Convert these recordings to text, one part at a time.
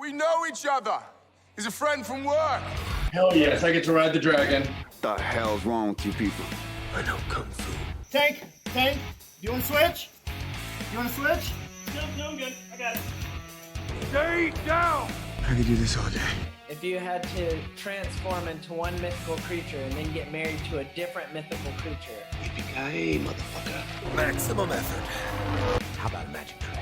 We know each other. He's a friend from work. Hell yes, I get to ride the dragon. The hell's wrong with you people? I know Kung Fu. Tank, you want to switch? You want to switch? No, I'm good. I got it. Stay down. I could do this all day. If you had to transform into one mythical creature and then get married to a different mythical creature. Yippee-ki-yay, motherfucker. Maximum effort. How about a magic trick?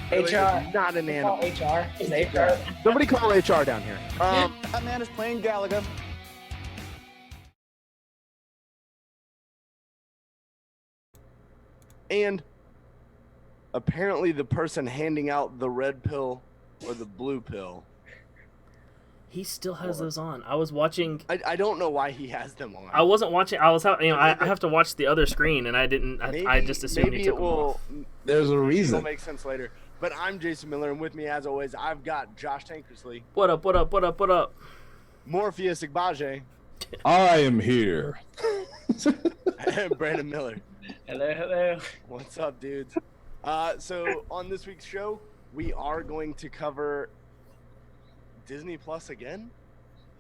HR. Not an animal. HR. Is HR. Somebody call HR down here. That man is playing Gallagher. And apparently the person handing out the red pill or the blue pill. He still has those on. I was watching. I don't know why he has them on. I wasn't watching. I have to watch the other screen, and I didn't. I just assumed he took them off. There's a reason. It'll make sense later. But I'm Jason Miller, and with me, as always, I've got Josh Tankersley. What up? What up? What up? What up? Morpheus Igbaje. I am here. And Brandon Miller. Hello, hello. What's up, dudes? So on this week's show, we are going to cover Disney Plus again,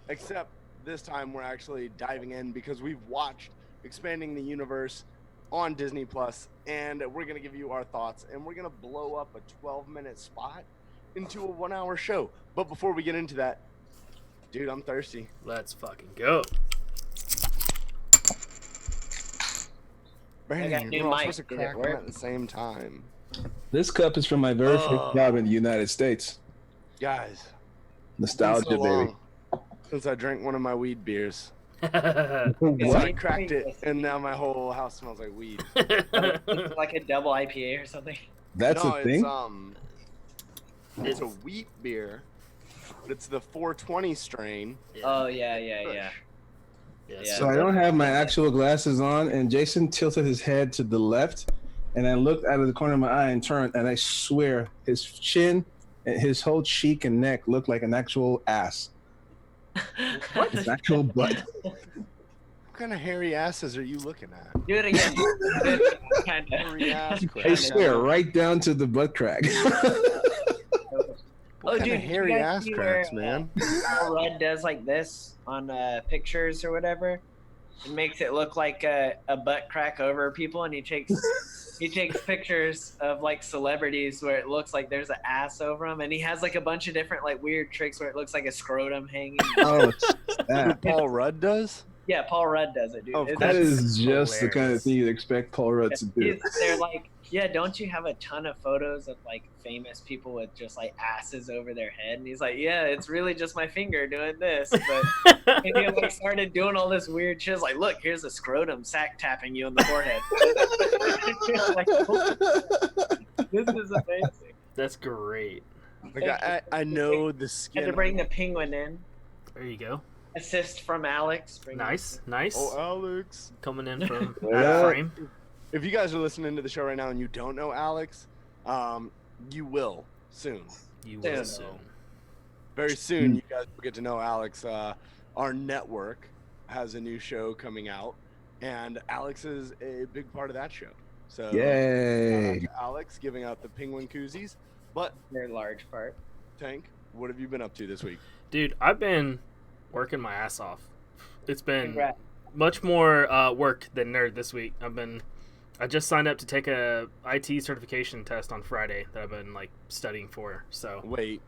except this time we're actually diving in because we've watched Expanding the Universe on Disney Plus, and we're going to give you our thoughts, and we're going to blow up a 12-minute spot into a 1-hour show. But before we get into that, dude, I'm thirsty. Let's fucking go. Brandon, new you're not mic. supposed to Did it crack them work? at the same time. This cup is from my very first job in the United States. Guys, Nostalgia, it's been so baby. long since I drank one of my weed beers. So What? I cracked it, and now my whole house smells like weed. It's like a double IPA or something. That's No, a thing? It's a wheat beer, but it's the 420 strain. Oh yeah. Yeah, So I don't have my actual glasses on, and Jason tilted his head to the left, and I looked out of the corner of my eye and turned, and I swear his chin and his whole cheek and neck looked like an actual ass. What? His actual butt. What kind of hairy asses are you looking at? Do it again. Kind Hairy ass I crack. swear, right down to the butt crack. What kind of did hairy you guys ass see cracks, where, man? Paul Rudd does like this on pictures or whatever. It makes it look like a butt crack over people, and he takes pictures of like celebrities where it looks like there's an ass over them, and he has like a bunch of different like weird tricks where it looks like a scrotum hanging. Oh, Who snap. Paul Rudd does? Yeah, Paul Rudd does it, dude. Of It's- course. That is just the kind of hilarious. thing you'd expect Paul Rudd to do. They're like, yeah, don't you have a ton of photos of like famous people with just like asses over their head? And he's like, yeah, it's really just my finger doing this. But and he like started doing all this weird shit. Like, look, here's a scrotum sack tapping you on the forehead. Like, this is amazing. That's great. Like I know the Had skin. to bring the penguin in. There you go. Assist from Alex. Bring Nice. Oh, Alex. Coming in from Yeah. out of frame. If you guys are listening to the show right now and you don't know Alex, you will soon. You Soon. will soon. Very soon, you guys will get to know Alex. Our network has a new show coming out, and Alex is a big part of that show. So, Yay. shout out to Alex giving out the penguin koozies. But Very large part. Tank, what have you been up to this week? Dude, I've been working my ass off. It's been Congrats. much more work than nerd this week. I just signed up to take a IT certification test on Friday that I've been like studying for. So Wait,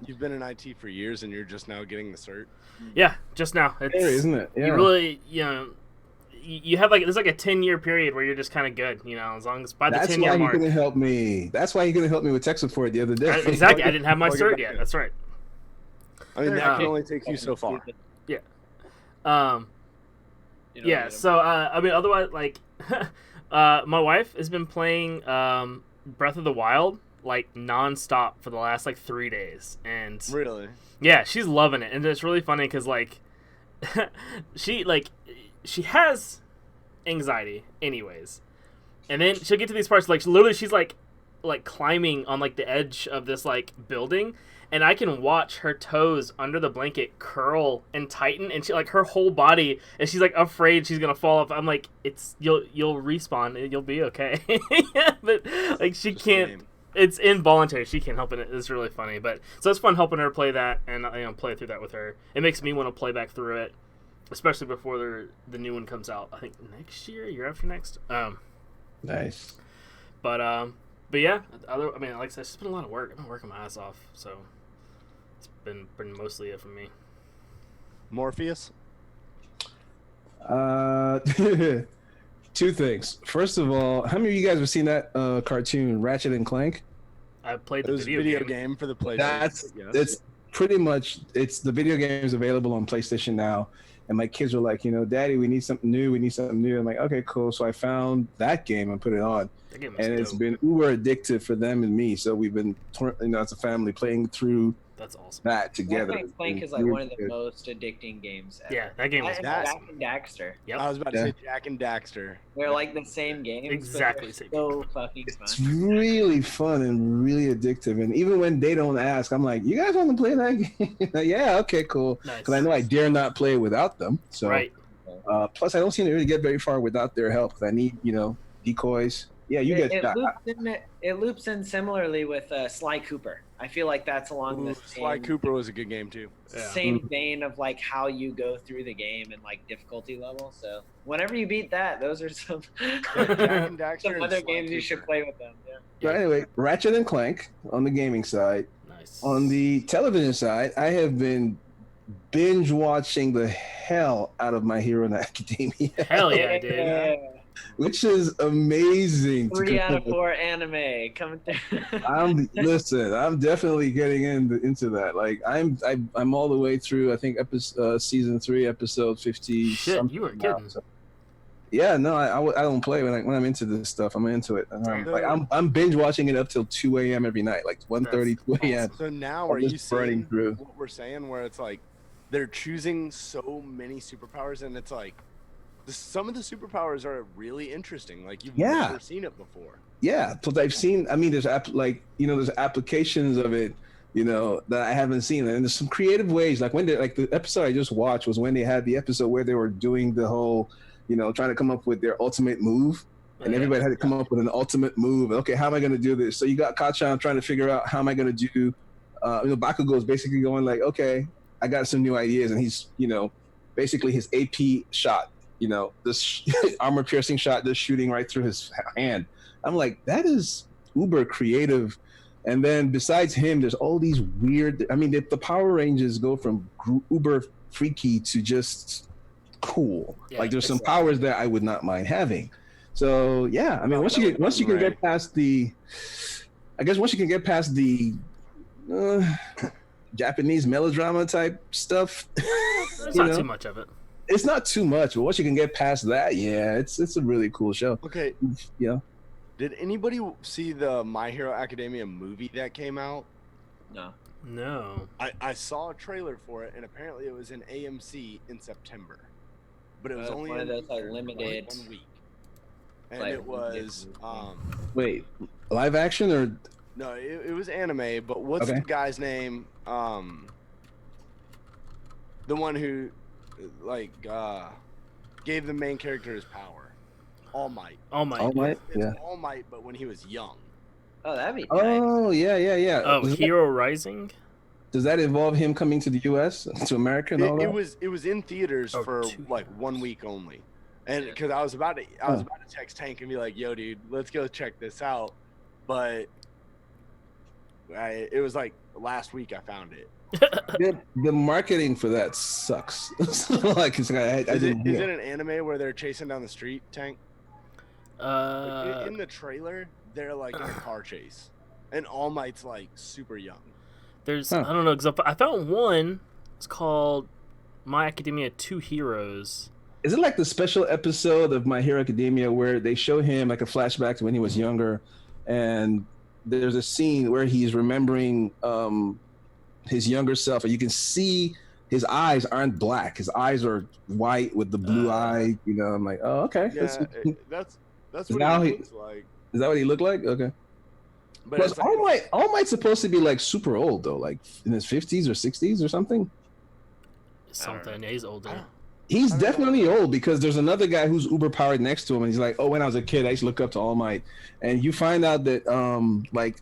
you've been in IT for years, and you're just now getting the cert? yeah, just now. It's, Scary, isn't it? Yeah. You really, you have like there's like a 10-year period where you're just kind of good, as long as by the That's 10-year why he mark. couldn't help me. That's why he couldn't help me with tech support the other day. Exactly, I didn't have my Before you cert get yet. back That's right. I mean, that Yeah. can only take you so far. Yeah. You know, Yeah. So otherwise, like, my wife has been playing Breath of the Wild like nonstop for the last like 3 days, and Really? yeah, she's loving it, and it's really funny because like, she has anxiety anyways, and then she'll get to these parts like literally she's like climbing on like the edge of this like building, and I can watch her toes under the blanket curl and tighten, and she like her whole body, and she's like afraid she's gonna fall off. I'm like, you'll respawn, and you'll be okay. But like she Just a can't. game. it's involuntary. She can't help it. It's really funny, but so it's fun helping her play that and play through that with her. It makes me want to play back through it, especially before the new one comes out. I think next year after next. Nice. But yeah. I mean, like I said, it's been a lot of work. I've been working my ass off, so it's been mostly it for me. Morpheus. Two things. First of all, how many of you guys have seen that cartoon Ratchet and Clank? I played It the was a video video game. game for the PlayStation. It's pretty much the video game is available on PlayStation now. And my kids were like, Daddy, we need something new. I'm like, okay, cool. So I found that game and put it on. That game was And it's dope. been uber addictive for them and me. So we've been, as a family, playing through That's awesome. that together. Ratchet and Clank is like one of the most addicting games ever. Yeah, that game was Jack awesome. and Daxter. Yep. I was about to say Jack and Daxter. They're like the same game. Exactly But same they're so fucking It's fun. really fun and really addictive. And even when they don't ask, I'm like, you guys want to play that game? Like, yeah, okay, cool. Nice. Because I know I dare not play without them. So, Right. Plus, I don't seem to really get very far without their help. Because I need, decoys. Yeah, you get shot. It loops in similarly with Sly Cooper. I feel like that's along the Sly same, Cooper was a good game too. Yeah. same vein of like how you go through the game and like difficulty level. So whenever you beat that, those are some Jack and Daxter some and other Sly games you should Cooper. play with them. Yeah. But anyway, Ratchet and Clank on the gaming side. Nice. On the television side, I have been binge watching the hell out of My Hero Academia, Hell yeah, dude. which is amazing. 3 out of 4 anime coming through. I'm definitely getting into that. Like I'm all the way through. I think season 3, episode 50. Shit, you weren't kidding. So, yeah, no, I don't play when I'm into this stuff. I'm into it. I'm binge watching it up till 2 a.m. every night, like 1:30, 2 a.m. So now I'm are you just burning seeing through. what we're saying where it's like they're choosing so many superpowers and it's like some of the superpowers are really interesting. Like you've never seen it before. Yeah, but I've seen. I mean, there's there's applications of it, that I haven't seen, and there's some creative ways. Like the episode I just watched was when they had the episode where they were doing the whole, trying to come up with their ultimate move, and everybody had to come up with an ultimate move. Okay, how am I going to do this? So you got Kachan trying to figure out how am I going to do. Bakugo is basically going like, okay, I got some new ideas, and he's, basically his AP shot. This armor piercing shot just shooting right through his hand. I'm like, that is uber creative. And then besides him, there's all these weird. I mean, the Power Rangers go from uber freaky to just cool. Yeah, like there's some powers that I would not mind having. So yeah, I mean, once you can get past the Japanese melodrama type stuff. There's not too much of it. It's not too much, but once you can get past that, yeah, it's a really cool show. Okay. Yeah. Did anybody see the My Hero Academia movie that came out? No. I saw a trailer for it, and apparently it was in AMC in September, but it was only one of in those like limited. 1 week, and like, it was Wait, live action or no, it was anime. But what's the guy's name? The one who gave the main character his power, All Might. All Might. All Might? It's Yeah. All Might, but when he was young. Oh, that'd be nice. Oh, yeah. Oh, Hero Rising? Does that involve him coming to the U.S., to America and all that? It was in theaters for like 1 week only. And because I was about to text Tank and be like, yo, dude, let's go check this out. But it was like last week I found it. The marketing for that sucks. Like, is it an anime where they're chasing down the street, Tank? Uh, in the trailer, they're like in a car chase, and All Might's like super young. There's I don't know, 'cause I found one. It's called My Academia 2 Heroes. Is it like the special episode of My Hero Academia where they show him like a flashback to when he was younger, and there's a scene where he's remembering his younger self, and you can see his eyes aren't black. His eyes are white with the blue eye. I'm like, oh, okay. Yeah, that's what he looks like. Is that what he looked like? Okay. But Plus, All Might's supposed to be like super old though, like in his 50s or 60s or something. Something. Yeah, he's older. He's definitely old because there's another guy who's uber powered next to him, and he's like, "Oh, when I was a kid, I used to look up to All Might," and you find out that like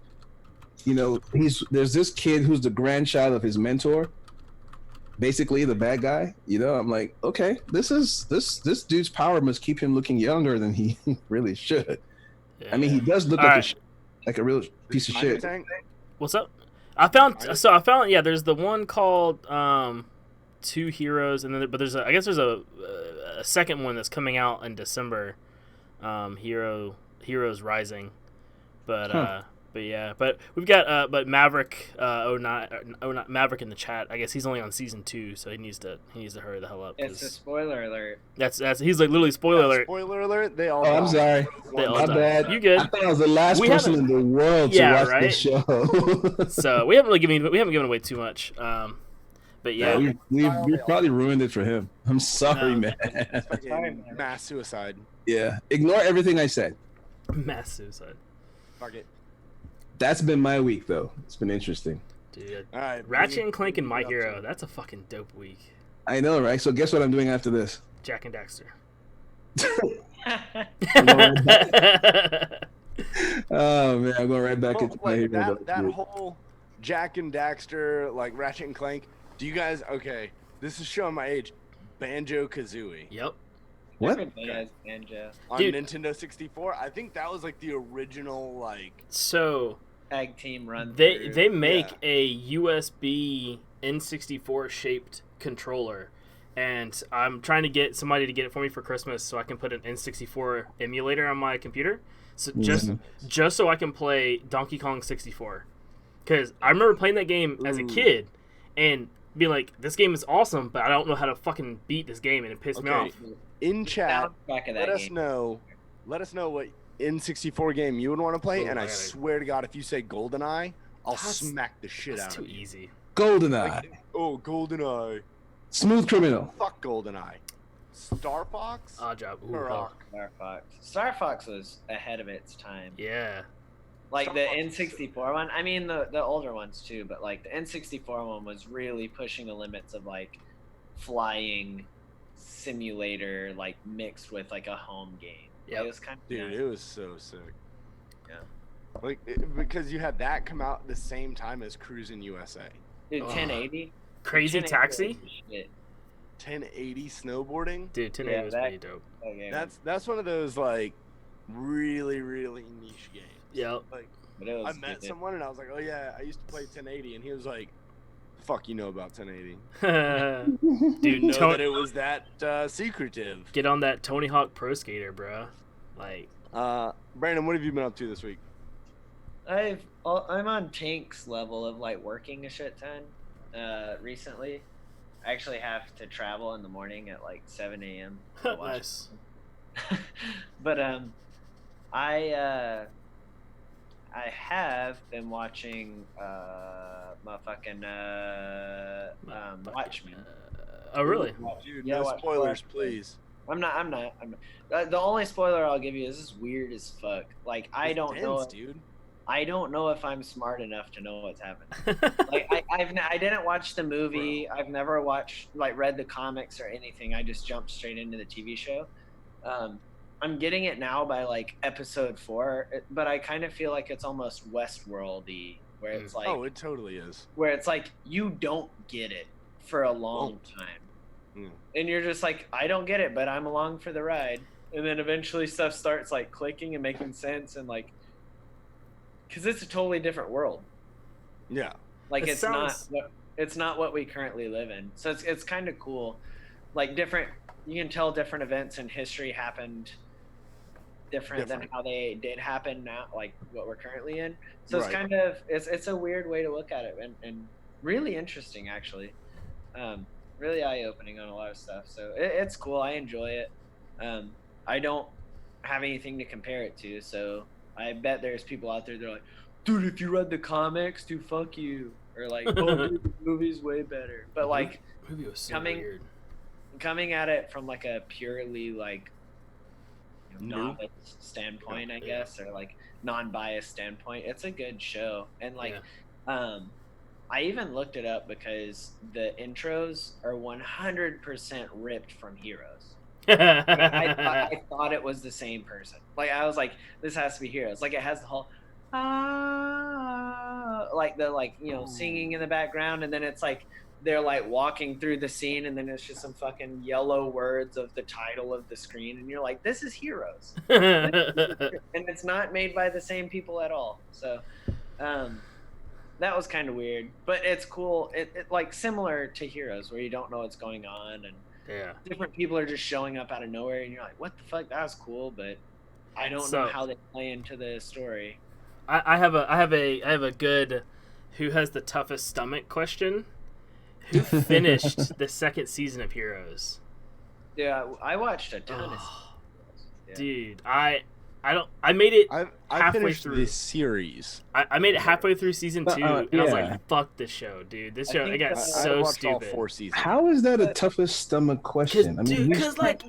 there's this kid who's the grandchild of his mentor, basically the bad guy. I'm like, okay, this dude's power must keep him looking younger than he really should. Yeah. I mean, he does look like a real piece of shit. What's up? I found yeah. There's the one called Two Heroes, and then there's a second one that's coming out in December. Heroes Rising, but we've got Maverick 09 Maverick in the chat. I guess he's only on season 2, so he needs to hurry the hell up. It's a spoiler alert. That's he's like literally spoiler alert. Spoiler alert! They all. Oh, I'm sorry. They all My die. bad. You good? I thought I was the last person in the world to watch right? this show. So we haven't given away too much. But yeah, we probably ruined it for him. I'm sorry, man. Mass suicide. Yeah, ignore everything I said. Mass suicide. Fuck it. That's been my week, though. It's been interesting. Dude, all right, Ratchet and Clank and My Hero. That's a fucking dope week. I know, right? So guess what I'm doing after this? Jack and Daxter. Oh man, I'm going right back into My like Hero. that whole Jack and Daxter, like Ratchet and Clank. Do you guys? Okay, this is showing my age. Banjo-Kazooie. Yep. What? Everybody has Banjo. On Dude. Nintendo 64. I think that was like the original So Tag team run. they make a USB N64 shaped controller, and I'm trying to get somebody to get it for me for Christmas so I can put an N64 emulator on my computer. So just so I can play Donkey Kong 64. Because I remember playing that game as a kid and being like, this game is awesome, but I don't know how to fucking beat this game, and it pissed me off. In chat, Back of that let us game. know. Let us know what N64 game you would want to play, and I swear to God, if you say GoldenEye, I'll smack the shit out That's of too you. easy. GoldenEye. Oh, GoldenEye. Smooth Criminal. Fuck GoldenEye. Star Fox. Odd job. Ooh, Hurrah. hell. Star Fox. Star Fox was ahead of its time. Yeah. Like Star the Fox is N64 one. I mean the older ones too, but like the N64 one was really pushing the limits of like flying simulator, like mixed with like a home game. Yep. It was kind of Dude, it was so sick. Yeah. Like because you had that come out at the same time as Cruising USA. Dude, 1080. Crazy 1080 Taxi? was shit. 1080 snowboarding. Dude, 1080 Yeah, was that- pretty dope. That game. That's one of those like really niche games. Yep. Like But it was I met good. someone and I was like, oh yeah, I used to play 1080, and he was like, fuck, you know about 1080? Dude, Know that it was that secretive. get on that Tony Hawk Pro Skater, bro. Like, Brandon, what have you been up to this week? I'm on Tank's level of like working a shit ton. Recently, I actually have to travel in the morning at like 7 a.m. to watch nice. but I have been watching Watchmen. Oh, really? Dude, Yeah, no watch spoilers, Watchmen. please. I'm not. The only spoiler I'll give you is this is weird as fuck. Like I It's don't know. dense, dude. I don't know if I'm smart enough to know what's happening. Like I didn't watch the movie. I've never read the comics or anything. I just jumped straight into the TV show. I'm getting it now by like episode 4, but I kind of feel like it's almost Westworld-y, where it's like, Oh, it totally is. where it's like you don't get it for a long time, and you're just like, I don't get it, but I'm along for the ride. And then eventually stuff starts like clicking and making sense, and like, because it's a totally different world. Yeah. Like It it's sounds- not what we currently live in. So it's kind of cool. Like different, you can tell different events in history happened different than how they did happen now, like what we're currently in. So it's Right. kind of it's a weird way to look at it, and really interesting actually. Really eye-opening on a lot of stuff. So it's cool. I enjoy it. I don't have anything to compare it to, so I bet there's people out there that are like, dude, if you read the comics, dude, fuck you. Or like, oh, dude, the movie's way better. But like, The movie was so coming- weird. coming at it from like a purely like Noob? novice standpoint, I guess, or like non-biased standpoint, it's a good show. And like, I even looked it up because the intros are 100% ripped from Heroes. I thought it was the same person. Like I was like, this has to be Heroes. Like it has the whole hero, like the singing in the background, and then it's like they're like walking through the scene, and then it's just some fucking yellow words of the title of the screen, and you're like, this is Heroes. And it's not made by the same people at all. So that was kind of weird, but it's cool. It like similar to Heroes, where you don't know what's going on, and different people are just showing up out of nowhere, and you're like, what the fuck? That was cool, but I don't know how they play into the story. I have a good who has the toughest stomach question. Who finished the second season of Heroes? Yeah, I watched a ton of Dude, I made it I halfway finished through the series. I made it halfway through season 2, and I was yeah. like, fuck this show, dude. This show, it got I so watched stupid. all 4 seasons. How is that a toughest stomach question? Because like,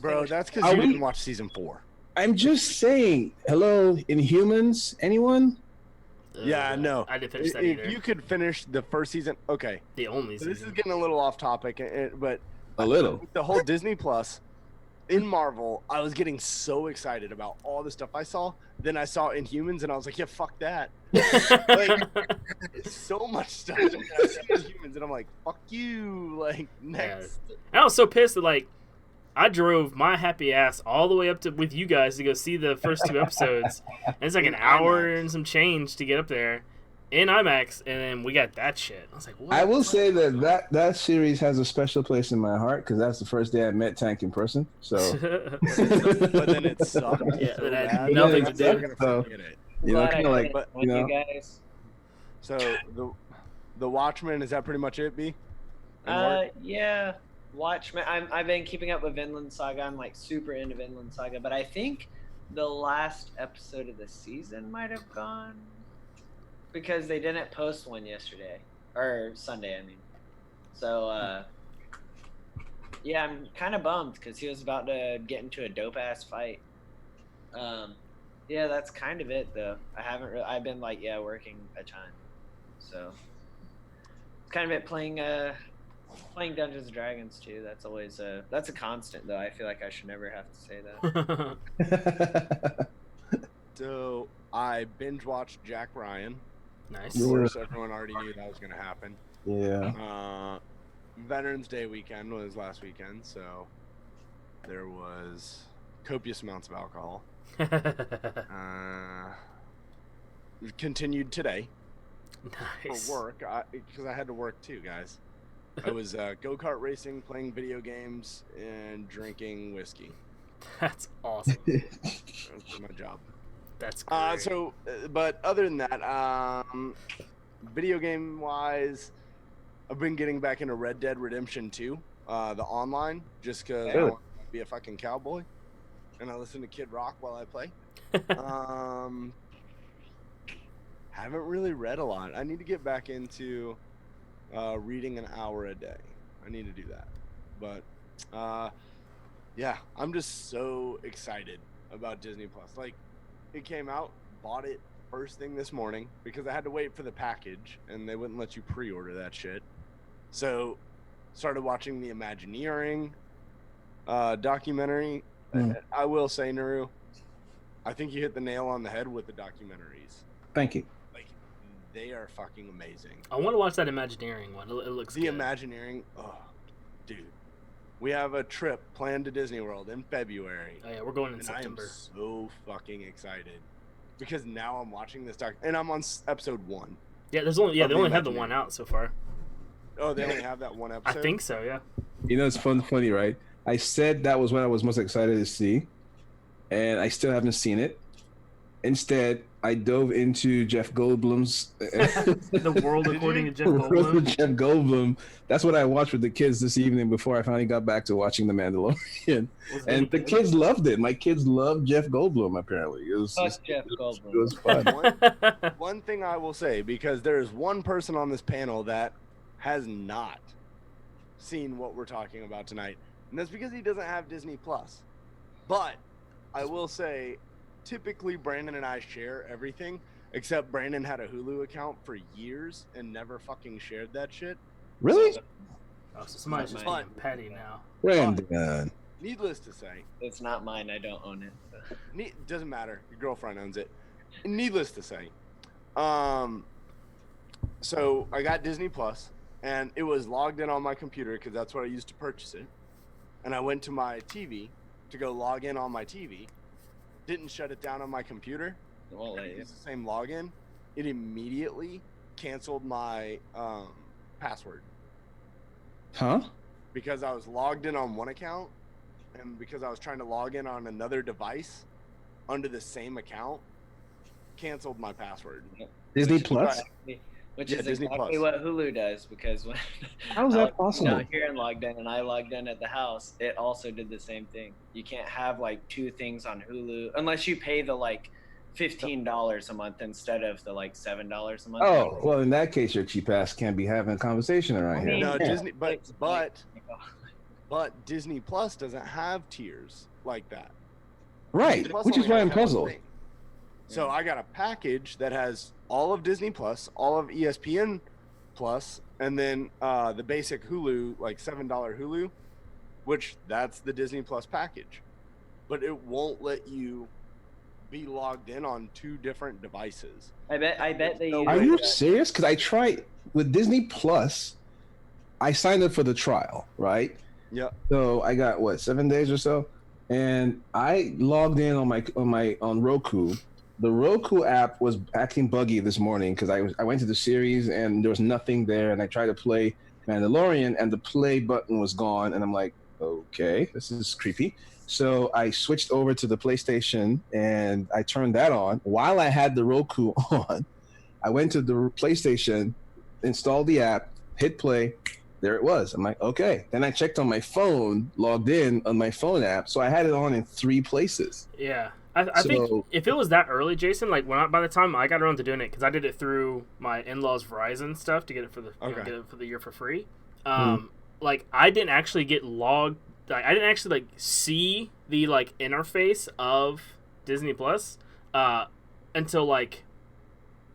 Bro, that's because you didn't watch season 4. I'm just saying. Hello, Inhumans? Anyone? Yeah, no. I didn't finish that If either. you could finish the first season, okay. The only So season. this is getting a little off topic, but A little. with the whole Disney Plus in Marvel, I was getting so excited about all the stuff I saw. Then I saw Inhumans, and I was like, yeah, fuck that. Like, so much stuff. And I see Inhumans, and I'm like, fuck you. Like, next. I was so pissed that like I drove my happy ass all the way up to with you guys to go see the first 2 episodes. And it's like an hour and some change to get up there in IMAX, and then we got that shit. I was like, what? I will say that series has a special place in my heart because that's the first day I met Tank in person. So, But then it sucked. Yeah, so that had bad. nothing I'm to never do. gonna So, forget it. you know, kind of like, you know. guys. So the Watchmen, is that pretty much it, B? And Mark? Yeah, Watchmen. I've been keeping up with Vinland Saga. I'm like super into Vinland Saga, but I think the last episode of the season might have gone because they didn't post one yesterday or Sunday. I mean, so yeah, I'm kind of bummed because he was about to get into a dope ass fight. Yeah, that's kind of it though. I haven't. I've been like working a ton, so it's kind of it. Playing Dungeons and Dragons too. That's always that's a constant though. I feel like I should never have to say that. So I binge watched Jack Ryan. Nice. Of course, everyone already knew that was going to happen. Yeah. Veterans Day weekend was last weekend, so there was copious amounts of alcohol. Continued today Nice. for work because I had to work too, guys. I was go-kart racing, playing video games, and drinking whiskey. That's awesome. That's my job. That's great. But other than that, video game wise, I've been getting back into Red Dead Redemption 2, the online, just because I want to be a fucking cowboy, and I listen to Kid Rock while I play. Haven't really read a lot. I need to get back into reading an hour a day. I need to do that. But yeah, I'm just so excited about Disney Plus. Like, it came out, bought it first thing this morning because I had to wait for the package and they wouldn't let you pre-order that shit. So started watching the Imagineering documentary. I will say, Naru, I think you hit the nail on the head with the documentaries. Thank you. Like, they are fucking amazing. I want to watch that Imagineering one. It looks The good. Imagineering, oh, dude. We have a trip planned to Disney World in February. Oh yeah, we're going in And September. I am so fucking excited because now I'm watching this and I'm on episode 1. Yeah, they only have the Imagineering. one out so far. Oh, they only have that one I episode? think so. Yeah. You know, it's funny, right? I said that was what I was most excited to see, and I still haven't seen it. Instead, I dove into Jeff Goldblum's The world according to Jeff World Goldblum. of Jeff Goldblum. That's what I watched with the kids this evening before I finally got back to watching The Mandalorian. Was And the it kids loved it. My kids loved Jeff Goldblum, apparently. It was Jeff Goldblum. It was fun. One thing I will say, because there is one person on this panel that has not seen what we're talking about tonight, and that's because he doesn't have Disney Plus. But I will say, typically Brandon and I share everything, except Brandon had a Hulu account for years and never fucking shared that shit. Really? Oh, so somebody's just Fun. being petty now. Brandon. Needless to say, It's not mine. I don't own it. doesn't matter. Your girlfriend owns it. Needless to say, So I got Disney Plus, and it was logged in on my computer because that's what I used to purchase it. And I went to my TV to go log in on my TV. Didn't shut it down on my computer. It won't let you. It's the same login. It immediately canceled my password. Huh? Because I was logged in on one account, and because I was trying to log in on another device under the same account, canceled my password. Disney Which is Plus? Which Yeah, is Disney exactly Plus. what Hulu does, because when How is I that was possible? down here and logged in, and I logged in at the house, it also did the same thing. You can't have like two things on Hulu unless you pay the like $15 a month instead of the like $7 a month. Oh, well, in that case, your cheap ass can't be having a conversation around here. No, Yeah. Disney, but Disney Plus doesn't have tiers like that. Right, Disney Plus which is only why has I'm that one puzzled. thing. So I got a package that has all of Disney Plus, all of ESPN Plus, and then the basic Hulu, like $7 Hulu, which that's the Disney Plus package. But it won't let you be logged in on two different devices. I bet they use Are you serious? Because I tried with Disney Plus. I signed up for the trial, right? Yep. So I got what 7 days or so, and I logged in on Roku. The Roku app was acting buggy this morning because I went to the series and there was nothing there, and I tried to play Mandalorian and the play button was gone, and I'm like, okay, this is creepy. So I switched over to the PlayStation and I turned that on while I had the Roku on. I went to the PlayStation, installed the app, hit play. There it was. I'm like, okay. Then I checked on my phone, logged in on my phone app. So I had it on in 3 places. Yeah. I think if it was that early, Jason, like by the time I got around to doing it, because I did it through my in-laws' Verizon stuff to get it for the get it for the year for free. Like I didn't actually get logged. Like, I didn't actually like see the like interface of Disney Plus until like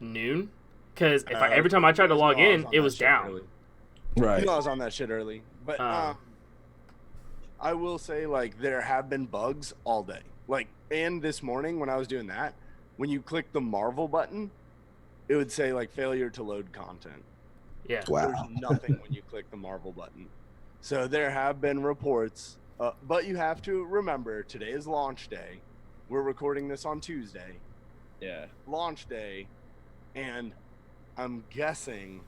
noon, because every time I tried to log in, it was down. Early. Right. You know I was on that shit early, but I will say like there have been bugs all day. Like, and this morning when I was doing that, when you click the Marvel button, it would say like failure to load content. Yeah. Wow. There's nothing when you click the Marvel button. So there have been reports, but you have to remember today is launch day. We're recording this on Tuesday. Yeah. Launch day, and I'm guessing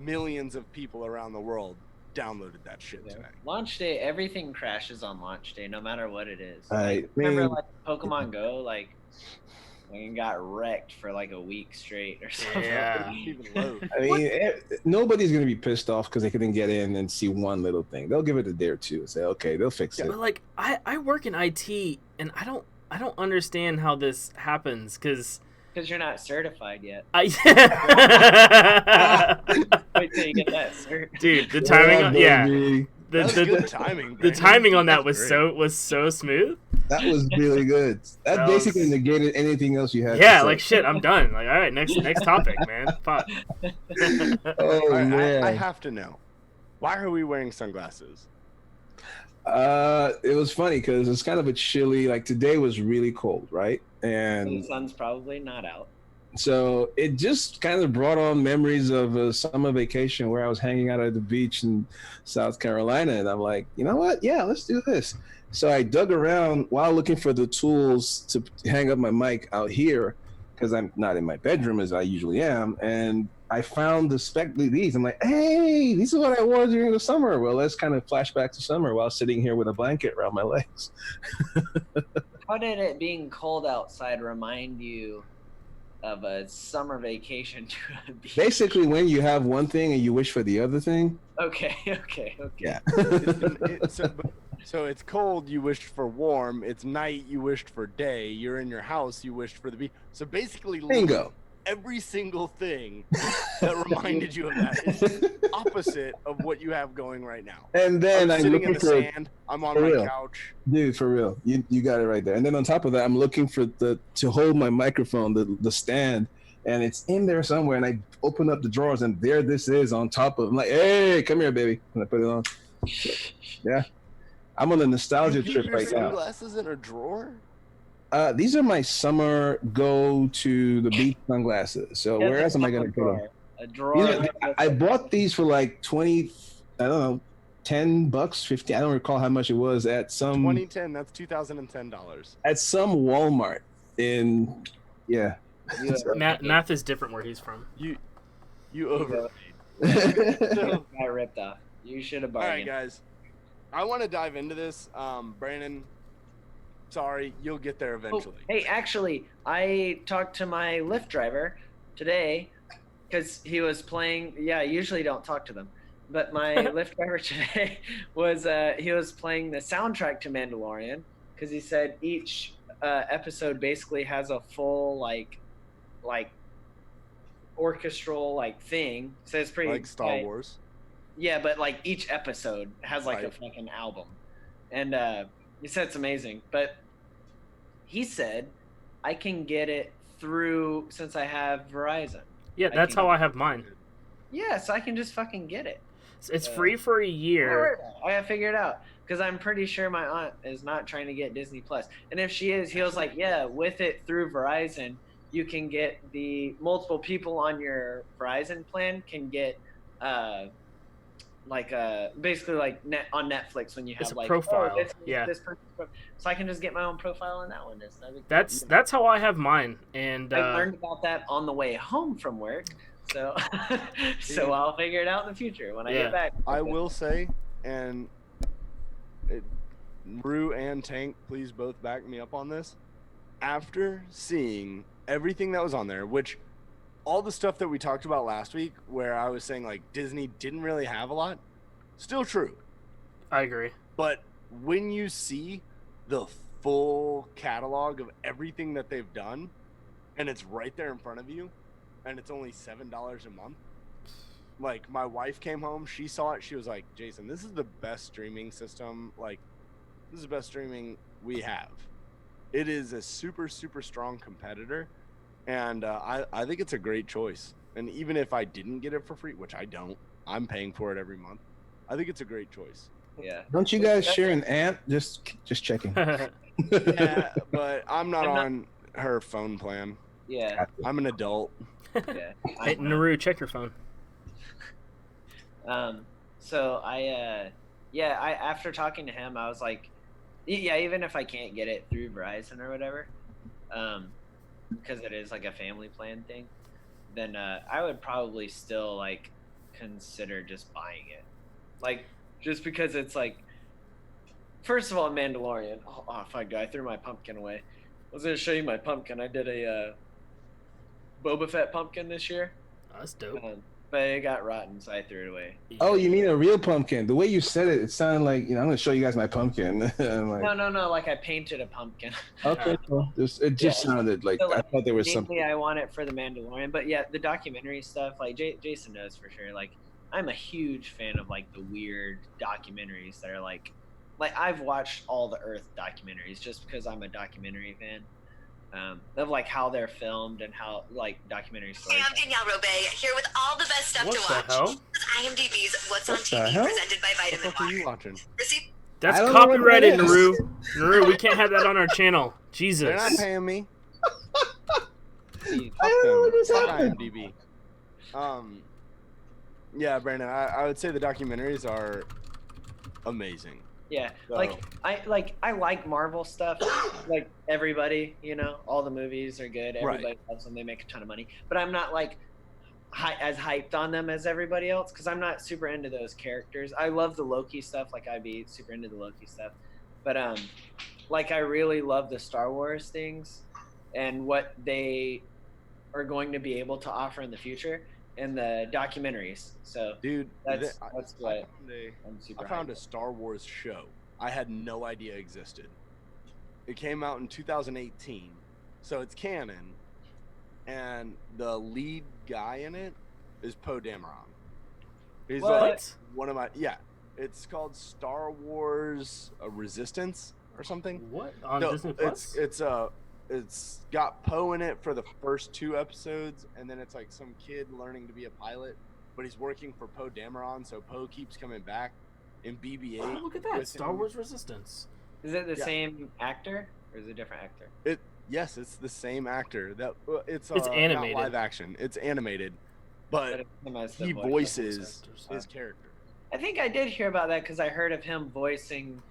millions of people around the world downloaded that shit today. Launch day, everything crashes on launch day, no matter what it is. I Remember, mean- like Pokemon Go, like it got wrecked for like a week straight or something. Yeah. Even load. I mean, nobody's going to be pissed off because they couldn't get in and see one little thing. They'll give it a day or two and say, okay, they'll fix it. But like I work in IT and I don't understand how this happens because You're not certified yet. I Wait till you get that cert. dude, the timing, yeah, baby. That's good the timing. the Brandon. timing on that That's was great. so smooth. That was really good. That That was- basically negated anything else you had. Yeah, to say. like shit, I'm done. Like, all right, next topic, man. Fuck. Oh All right, man. I have to know. Why are we wearing sunglasses? It was funny because it's kind of a chilly. Like today was really cold, right? The And sun's probably not out. so it just kind of brought on memories of a summer vacation where I was hanging out at the beach in South Carolina, and I'm like, you know what? Yeah, let's do this. So I dug around while looking for the tools to hang up my mic out here because I'm not in my bedroom as I usually am, and I found these. I'm like, hey, these are what I wore during the summer. Well, let's kind of flash back to summer while sitting here with a blanket around my legs. How did it being cold outside remind you of a summer vacation to a beach? Basically, when you have one thing and you wish for the other thing. Okay. Yeah. So it's cold, you wished for warm. It's night, you wished for day. You're in your house, you wished for the beach. So basically, Bingo. every single thing that reminded you of that is opposite of what you have going right now. And then I'm sitting in looking the for, sand. I'm on for my real. couch. dude, for real, you got it right there. And then on top of that, I'm looking for to hold my microphone, the stand, and it's in there somewhere. And I open up the drawers, and there this is on top of. I'm like, hey, come here, baby. And I put it on. Yeah, I'm on a nostalgia You keep trip your right now. sunglasses in a drawer? These are my summer go to the beach sunglasses. So where else am I going to put them? A drawer. I bought these for like 20. I don't know, $10, 15. I don't recall how much it was at some 2010. That's $2,010. at some Walmart in Math is different where he's from. You overpaid. So, I ripped off. You should have All bargained. right, guys. I want to dive into this. Brandon, sorry, you'll get there eventually. Hey, actually, I talked to my Lyft driver today because he was playing. Yeah, I usually don't talk to them, but my Lyft driver today was he was playing the soundtrack to Mandalorian because he said each episode basically has a full like orchestral like thing. So it's pretty Like Star Wars. Yeah, but like each episode has like a Right. fucking album, and he said it's amazing. But he said I can get it through since I have Verizon. Yeah, that's how I have mine. Yeah, so I can just fucking get it. It's free for a year. I have figured it out because I'm pretty sure my aunt is not trying to get Disney Plus, and if she is, he was like, yeah, with it through Verizon, you can get the multiple people on your Verizon plan can get basically like on Netflix when you have It's a like profile. this person's so I can just get my own profile on that one. That's how I have mine, and I learned about that on the way home from work, so so I'll figure it out in the future when I get back. I will say, and Rue and Tank, please both back me up on this. After seeing everything that was on there, which all the stuff that we talked about last week, where I was saying like Disney didn't really have a lot, still true. I agree. But when you see the full catalog of everything that they've done, and it's right there in front of you, and it's only $7 a month. Like, my wife came home, she saw it, she was like, Jason, this is the best streaming system. Like, this is the best streaming we have. It is a super, super strong competitor, and I think it's a great choice. And even if I didn't get it for free, which I don't, I'm paying for it every month, I think it's a great choice. Yeah. Don't you guys share an aunt? Just checking. Yeah, but I'm not on her phone plan. Yeah. I'm an adult. Yeah. Hey, Naru, check your phone. So I after talking to him, I was like, yeah, even if I can't get it through Verizon or whatever, because it is like a family plan thing, then I would probably still like consider just buying it, like just because it's like, first of all, Mandalorian. Oh fuck, I threw my pumpkin away. I was gonna show you my pumpkin. I did a Boba Fett pumpkin this year. Oh, that's dope. But it got rotten, so I threw it away. Oh, you mean a real pumpkin? The way you said it, it sounded like, I'm going to show you guys my pumpkin. I'm like, No. Like I painted a pumpkin. okay, well, it just sounded like, So, I thought there was mainly something. I want it for the Mandalorian, but yeah, the documentary stuff, like Jason knows for sure. Like, I'm a huge fan of like the weird documentaries that are like I've watched all the Earth documentaries just because I'm a documentary fan. Of like how they're filmed and how like documentary stories. Hey, I'm Danielle Robay here with all the best stuff What to the watch. hell? This is IMDb's What's on What the TV hell? presented by What the Vitamin fuck are you Water. watching? Receive That's I don't know what copyrighted, that is. Naru. Naru, we can't have that on our channel. Jesus. They're not paying me. See, I don't know what just Fuck happened. IMDb. Yeah, Brandon, I would say the documentaries are amazing. yeah, So- I like Marvel stuff. Like everybody, all the movies are good. Everybody loves them. They make a ton of money. But I'm not like as hyped on them as everybody else because I'm not super into those characters. I love the Loki stuff. Like I'd be super into the Loki stuff. But like I really love the Star Wars things and what they are going to be able to offer in the future and the documentaries. So Dude, that's I what I'm super. I found hyped a Star Wars show I had no idea existed. It came out in 2018, so it's canon, and the lead guy in it is Poe Dameron. He's What? like one of my It's called Star Wars Resistance or something. What? On No, Disney Plus? It's got Poe in it for the first 2 episodes, and then it's like some kid learning to be a pilot, but he's working for Poe Dameron, so Poe keeps coming back in BB-8. Oh, look at that. with Star him. Wars Resistance. Is it the Yeah. same actor or is it a different actor? Yes, it's the same actor. It's It's not animated. live action. It's animated, but it's him as the he voice. voices his character. I think I did hear about that because I heard of him voicing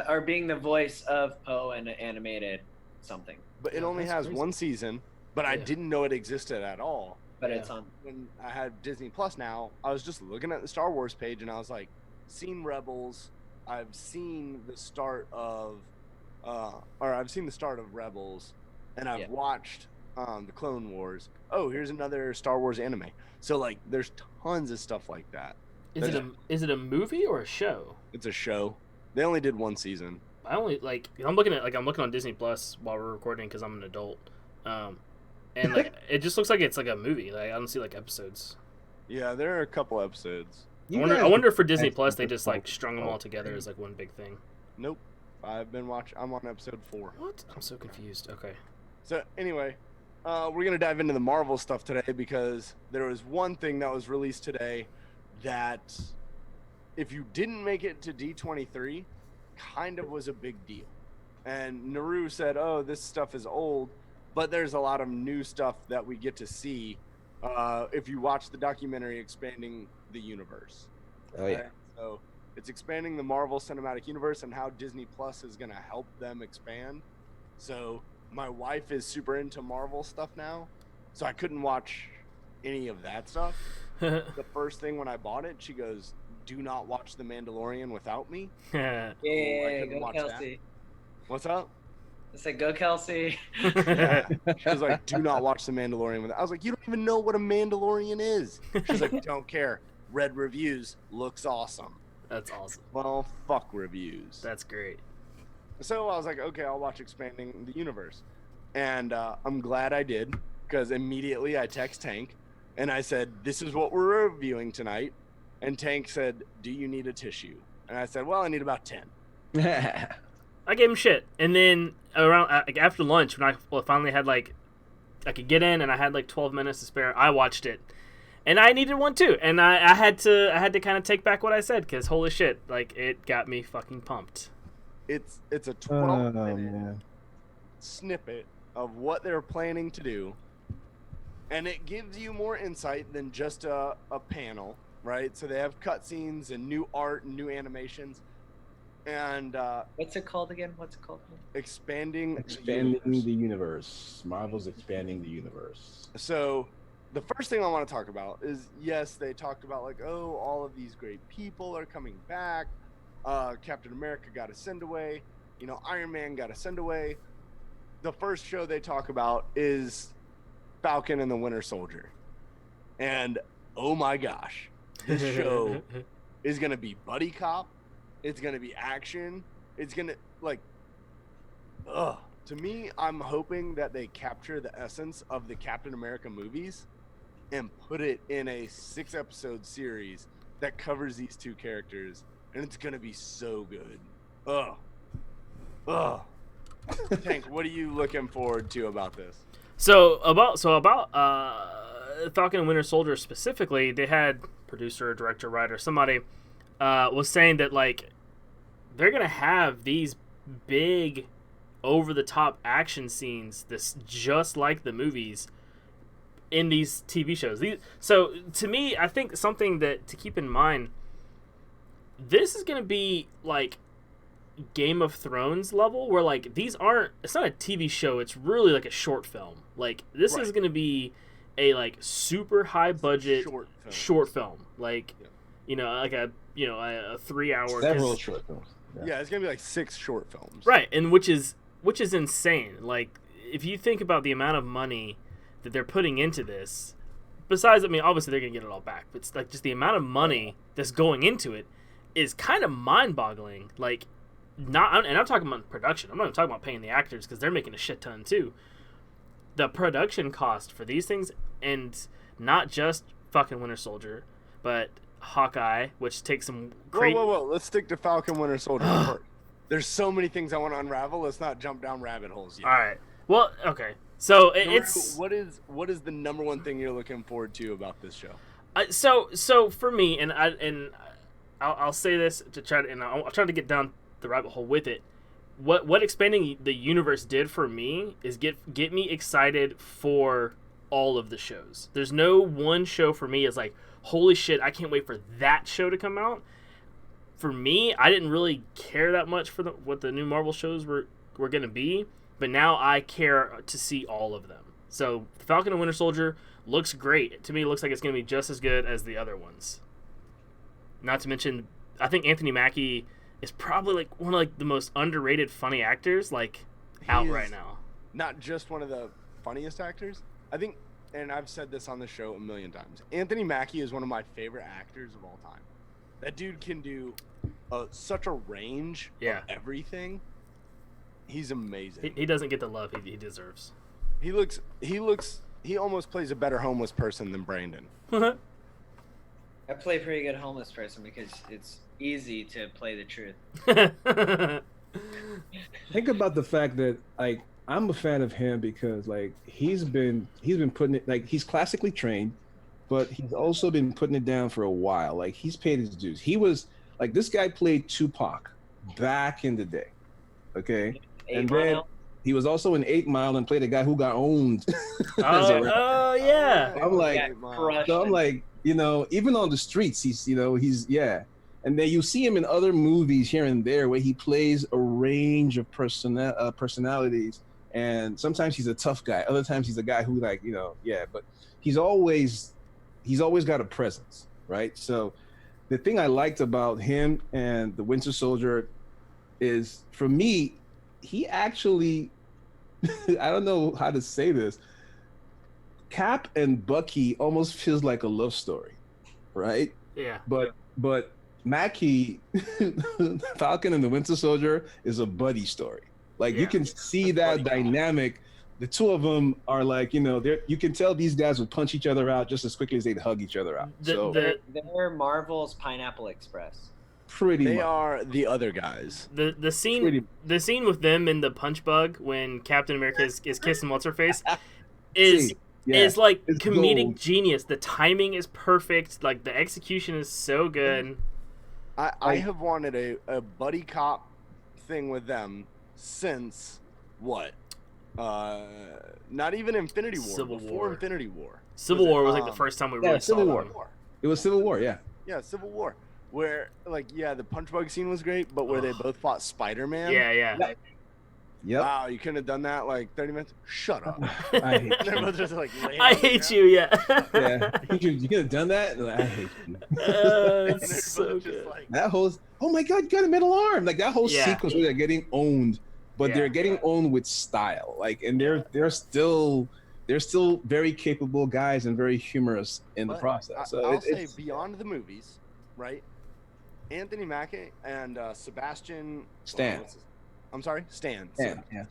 or being the voice of Poe in an animated something. But it only has one season, but I didn't know it existed at all. But it's on. When I had Disney Plus now, I was just looking at the Star Wars page and I was like, seen Rebels, I've seen the start of Rebels, and I've watched the Clone Wars. Oh, here's another Star Wars anime. So like, there's tons of stuff like that. Is it a movie or a show? It's a show. They only did one season. I'm looking on Disney Plus while we're recording because I'm an adult, and like it just looks like it's like a movie. Like I don't see like episodes. Yeah, there are a couple episodes. I wonder if for Disney Plus they just like strung them all together as like one big thing. Nope. I'm on episode 4. What? I'm so confused. Okay. So anyway, we're gonna dive into the Marvel stuff today because there was one thing that was released today that, if you didn't make it to D23, kind of was a big deal. And Naru said, "Oh, this stuff is old," but there's a lot of new stuff that we get to see if you watch the documentary Expanding the Universe. Oh yeah. So it's expanding the Marvel Cinematic Universe and how Disney Plus is going to help them expand. So my wife is super into Marvel stuff now, so I couldn't watch any of that stuff. The first thing when I bought it, she goes, "Do not watch The Mandalorian without me." Yeah, go Kelsey. What's up? I said, go Kelsey. Yeah. She was like, "Do not watch The Mandalorian without." I was like, "You don't even know what a Mandalorian is." She's like, "Don't care. Read reviews. Looks awesome." That's awesome. Well, fuck reviews. That's great. So I was like, okay, I'll watch Expanding the Universe. And I'm glad I did, because immediately I text Tank and I said, "This is what we're reviewing tonight." And Tank said, "Do you need a tissue?" And I said, "Well, I need about 10. I gave him shit. And then around after lunch, when I finally had like, I could get in and I had like 12 minutes to spare, I watched it. And I needed one too. And I had to kind of take back what I said, because holy shit, like it got me fucking pumped. It's a 12-minute snippet of what they're planning to do. And it gives you more insight than just a panel, right? So they have cutscenes and new art and new animations. And what's it called again? Expanding the universe. Marvel's expanding the universe. So the first thing I want to talk about is, yes, they talked about like, oh, all of these great people are coming back. Captain America got a send away. Iron Man got a send away. The first show they talk about is Falcon and the Winter Soldier. And oh my gosh, this show is going to be buddy cop. It's going to be action. It's going to to me, I'm hoping that they capture the essence of the Captain America movies and put it in a 6-episode series that covers these two characters. And it's going to be so good. Tank, what are you looking forward to about this? So about Falcon and Winter Soldier specifically, they had producer, director, writer, somebody was saying that like they're gonna have these big over the top action scenes, this just like the movies, in these TV shows. So to me, I think something that to keep in mind, this is gonna be like Game of Thrones level, where like it's not a TV show, it's really like a short film. Like this is gonna be a like super high budget short film. Like like a 3 hour several short films. Yeah, it's gonna be like 6 short films. Right, and which is insane. Like if you think about the amount of money that they're putting into this, besides, I mean, obviously they're gonna get it all back, but it's like just the amount of money that's going into it is kind of mind-boggling. Like, and I'm talking about production. I'm not even talking about paying the actors because they're making a shit ton too. The production cost for these things, and not just fucking Winter Soldier, but Hawkeye, which takes some whoa. Let's stick to Falcon Winter Soldier first. There's so many things I want to unravel. Let's not jump down rabbit holes yet. All right. Well, okay. So what is the number one thing you're looking forward to about this show? So for me, and I'll say this to try to, and I'll try to get down the rabbit hole with it. What expanding the universe did for me is get me excited for all of the shows. There's no one show for me is like, holy shit, I can't wait for that show to come out. For me, I didn't really care that much for what the new Marvel shows were going to be, but now I care to see all of them. So Falcon and Winter Soldier looks great. To me, it looks like it's going to be just as good as the other ones. Not to mention, I think Anthony Mackie is probably like one of like the most underrated funny actors out right now. Not just one of the funniest actors. I think, and I've said this on the show a million times, Anthony Mackie is one of my favorite actors of all time. That dude can do such a range of everything. He's amazing. He doesn't get the love he deserves. He almost plays a better homeless person than Brandon. I play a pretty good homeless person because it's easy to play the truth. Think about the fact that like I'm a fan of him because like he's been putting it, like he's classically trained, but he's also been putting it down for a while. Like he's paid his dues. He was like, this guy played Tupac back in the day. Okay. And then he was also in 8 Mile and played a guy who got owned. Oh yeah. I'm like, you know, even on the streets, he's and then you see him in other movies here and there where he plays a range of personalities, and sometimes he's a tough guy, other times he's a guy who but he's always got a presence, right? So the thing I liked about him and the Winter Soldier is, for me, he actually I don't know how to say this, Cap and Bucky almost feels like a love story, right? Yeah. But Mackie, Falcon and the Winter Soldier is a buddy story. Like you can see that dynamic. The two of them are like, you can tell these guys would punch each other out just as quickly as they'd hug each other out. They're Marvel's Pineapple Express. They are the other guys. The scene with them in the punch bug when Captain America is kissing what's her face is like it's comedic gold. Genius. The timing is perfect. Like the execution is so good. I have wanted a buddy cop thing with them since what? Not even Infinity War. Civil before War. Infinity War. Civil War was like the first time we really saw Civil War. them. It was Civil War, yeah. Yeah, Civil War. Where the punch bug scene was great, but where they both fought Spider-Man. Yeah. Yep. Wow, you couldn't have done that like 30 minutes? Shut up. I hate They're both just like I hate you, yeah. You could have done that? I hate you. It's so good. That whole, oh my God, you got a metal arm. Like that whole sequence where they're getting owned, but they're getting owned with style. Like, and they're still very capable guys and very humorous in the process. So I'll say beyond the movies, right? Anthony Mackie and Sebastian Stan. I'm sorry, Stan. Stan, yeah.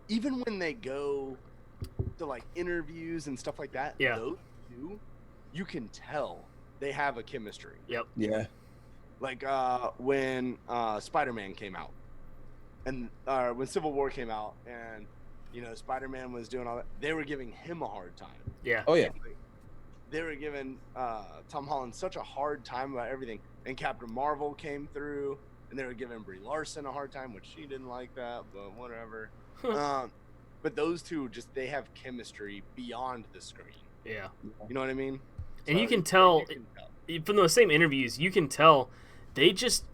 Even when they go to like interviews and stuff like that, those two, you can tell they have a chemistry. Yep. Yeah. Like when Spider-Man came out, and when Civil War came out, and Spider-Man was doing all that, they were giving him a hard time. Yeah. Oh yeah. They were giving Tom Holland such a hard time about everything, and Captain Marvel came through. And they were giving Brie Larson a hard time, which she didn't like that, but whatever. But those two they have chemistry beyond the screen. Yeah. You know what I mean? And you can tell from those same interviews, you can tell they just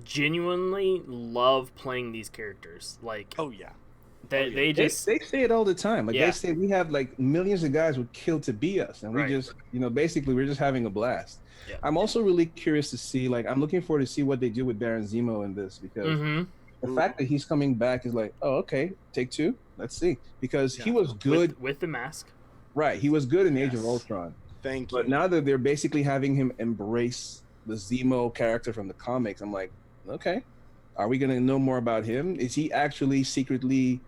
genuinely love playing these characters. Like, oh yeah. They say it all the time. Like they say we have like millions of guys would kill to be us, and we just basically we're just having a blast. Yeah. I'm also really curious to see, like, I'm looking forward to see what they do with Baron Zemo in this, because the fact that he's coming back is like, oh, okay, take two, let's see, because he was good with the mask, right? He was good in Age of Ultron. Thank you. But now that they're basically having him embrace the Zemo character from the comics, I'm like, okay, are we gonna know more about him? Is he actually secretly,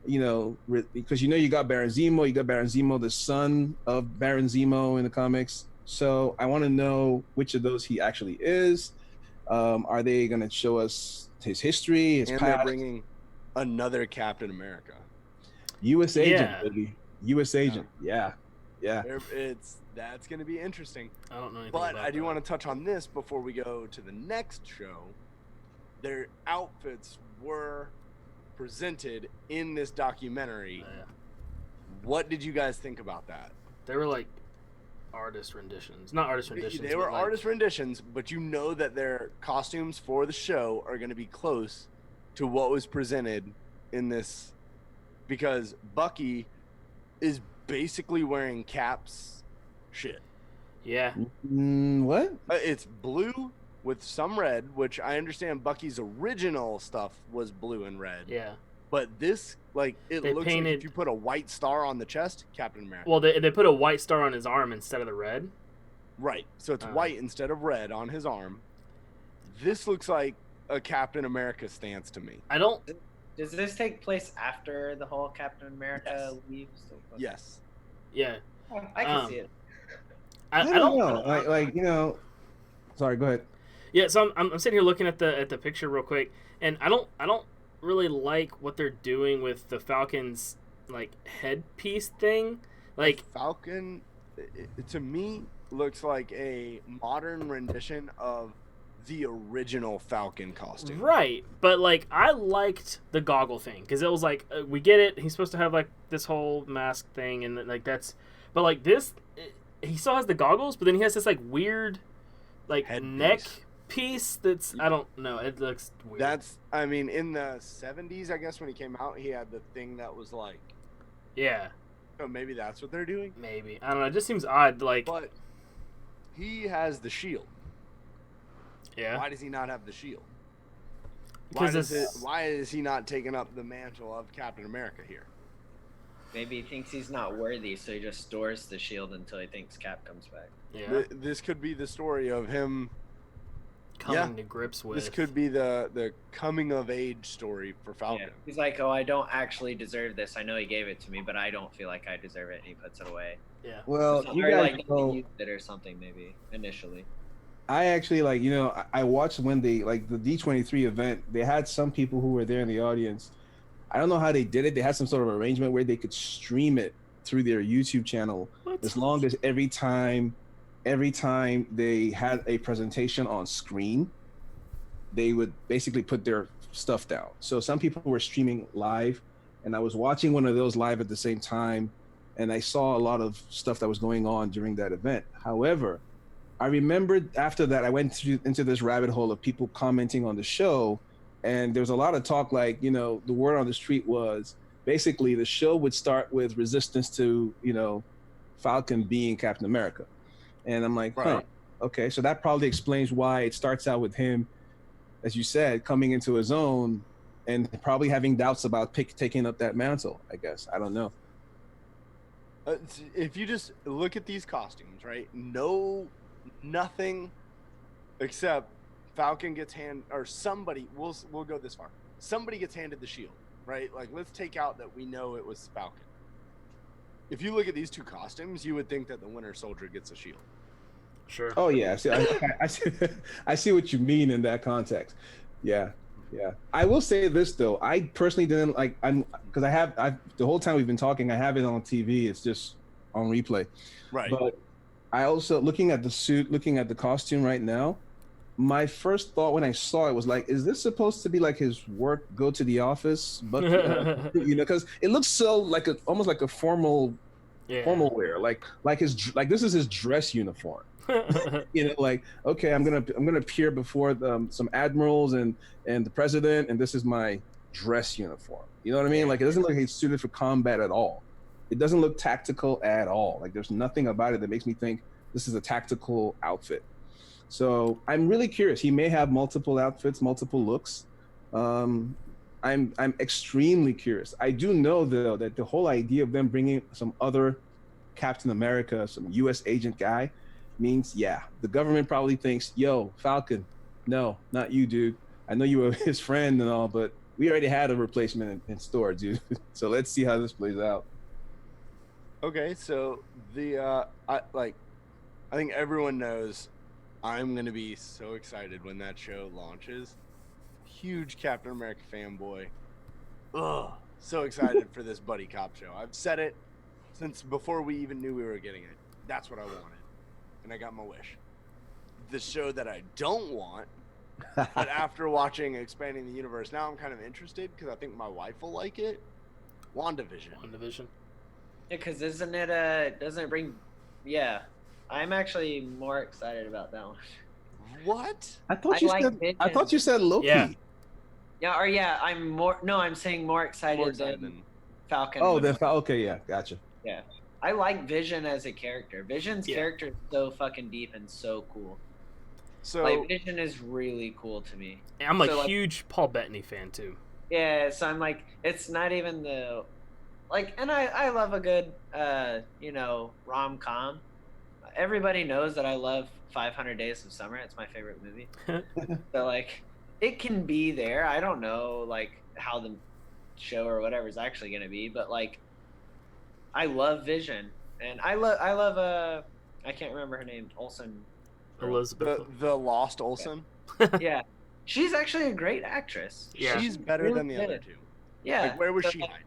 because you got Baron Zemo, the son of Baron Zemo in the comics. So I want to know which of those he actually is. Are they going to show us his history, his past? They're bringing another Captain America. U.S. agent, baby. U.S. agent. Yeah. That's going to be interesting. I don't know anything But about I do that. want to touch on this before we go to the next show. Their outfits were presented in this documentary What did you guys think about that? They were like artist renditions, not artist renditions. They were but, like, artist renditions, but you know that their costumes for the show are going to be close to what was presented in this, because Bucky is basically wearing Cap's shit. Yeah. What? It's blue with some red, which I understand Bucky's original stuff was blue and red. Yeah. But this, like, it They looks painted- like if you put a white star on the chest, Captain America. Well, they put a white star on his arm instead of the red. Right. So it's white instead of red on his arm. This looks like a Captain America stance to me. I don't. Does this take place after the whole Captain America leaves? Yes. Yeah. I can see it. I don't know. Like you know. Sorry. Go ahead. Yeah. So I'm sitting here looking at the picture real quick, and I don't really like what they're doing with the Falcon's like headpiece thing. Like Falcon, to me, looks like a modern rendition of the original Falcon costume. Right, but like I liked the goggle thing because it was like we get it. He's supposed to have like this whole mask thing, and like that's. But like this, he still has the goggles, but then he has this like weird, like Headpiece. neck piece. That's I don't know. It looks weird. That's, I mean, in the 70s, I guess, when he came out, he had the thing that was like, yeah. oh, maybe that's what they're doing. Maybe I don't know. It just seems odd. Like, But he has the shield. yeah, Why does he not have the shield? because Why is he not taking up the mantle of Captain America here? Maybe he thinks he's not worthy, so he just stores the shield until he thinks Cap comes back. yeah, This could be the story of him. coming to grips with. This could be the coming of age story for Falcon. Yeah. He's like, oh, I don't actually deserve this. I know he gave it to me, but I don't feel like I deserve it, and he puts it away. Yeah. Well, you Or guys like know, used it or something, maybe initially. I actually like, you know, I watched when they like the D23 event. They had some people who were there in the audience. I don't know how they did it. They had some sort of arrangement where they could stream it through their YouTube channel as long as every time they had a presentation on screen, they would basically put their stuff down. So some people were streaming live, and I was watching one of those live at the same time, and I saw a lot of stuff that was going on during that event. However, I remembered after that, I went into this rabbit hole of people commenting on the show, and there was a lot of talk like, you know, the word on the street was basically the show would start with resistance to, you know, Falcon being Captain America. And I'm like, huh, okay, so that probably explains why it starts out with him, as you said, coming into his own and probably having doubts about taking up that mantle, I guess. I don't know. If you just look at these costumes, right? Nothing except Falcon gets somebody, we'll go this far. Somebody gets handed the shield, right? Like, let's take out that we know it was Falcon. If you look at these two costumes, you would think that the Winter Soldier gets a shield. Sure. Oh yeah, I see what you mean in that context. Yeah. I will say this though, I personally didn't like. Because I the whole time we've been talking, I have it on TV. It's just on replay. Right. But I also looking at the suit, looking at the costume right now. My first thought when I saw it was like, is this supposed to be like his work? Go to the office, but you know, because it looks so like almost like a formal wear, like this is his dress uniform. You know, like, okay, I'm gonna appear before some admirals and the president, and this is my dress uniform. You know what I mean? Like, it doesn't look like he's suited for combat at all. It doesn't look tactical at all. Like, there's nothing about it that makes me think this is a tactical outfit. So I'm really curious. He may have multiple outfits, multiple looks. I'm extremely curious. I do know though that the whole idea of them bringing some other Captain America, some U.S. agent guy, means the government probably thinks, yo, Falcon, no, not you, dude. I know you were his friend and all, but we already had a replacement in store, dude. So let's see how this plays out. Okay, so I think everyone knows I'm gonna be so excited when that show launches. Huge Captain America fanboy. Ugh, so excited for this buddy cop show. I've said it since before we even knew we were getting it. That's what I wanted, and I got my wish. The show that I don't want, but after watching Expanding the Universe, now I'm kind of interested because I think my wife will like it. WandaVision. because isn't it doesn't it bring? Yeah, I'm actually more excited about that one. What? I thought I you like said. Vision. I thought you said Loki. Yeah. Yeah, or yeah, I'm more. No, I'm saying more excited, More excited than than Falcon. Oh, and then Winter. okay, yeah, gotcha. Yeah, I like Vision as a character. Vision's Yeah. character is so fucking deep and so cool. so. Like Vision is really cool to me. And I'm a So, like, huge Paul Bettany fan too. Yeah, so I'm like, it's not even the, like, and I love a good, rom-com. Everybody knows that I love 500 Days of Summer. It's my favorite movie. So, like, it can be there. I don't know, like, how the show or whatever is actually going to be, but, like, I love Vision. And I love, I can't remember her name, Olsen. Elizabeth. The Lost Olsen. Yeah. She's actually a great actress. Yeah. She's better really than the other good. two. Yeah. Like, where was so, she like, hiding?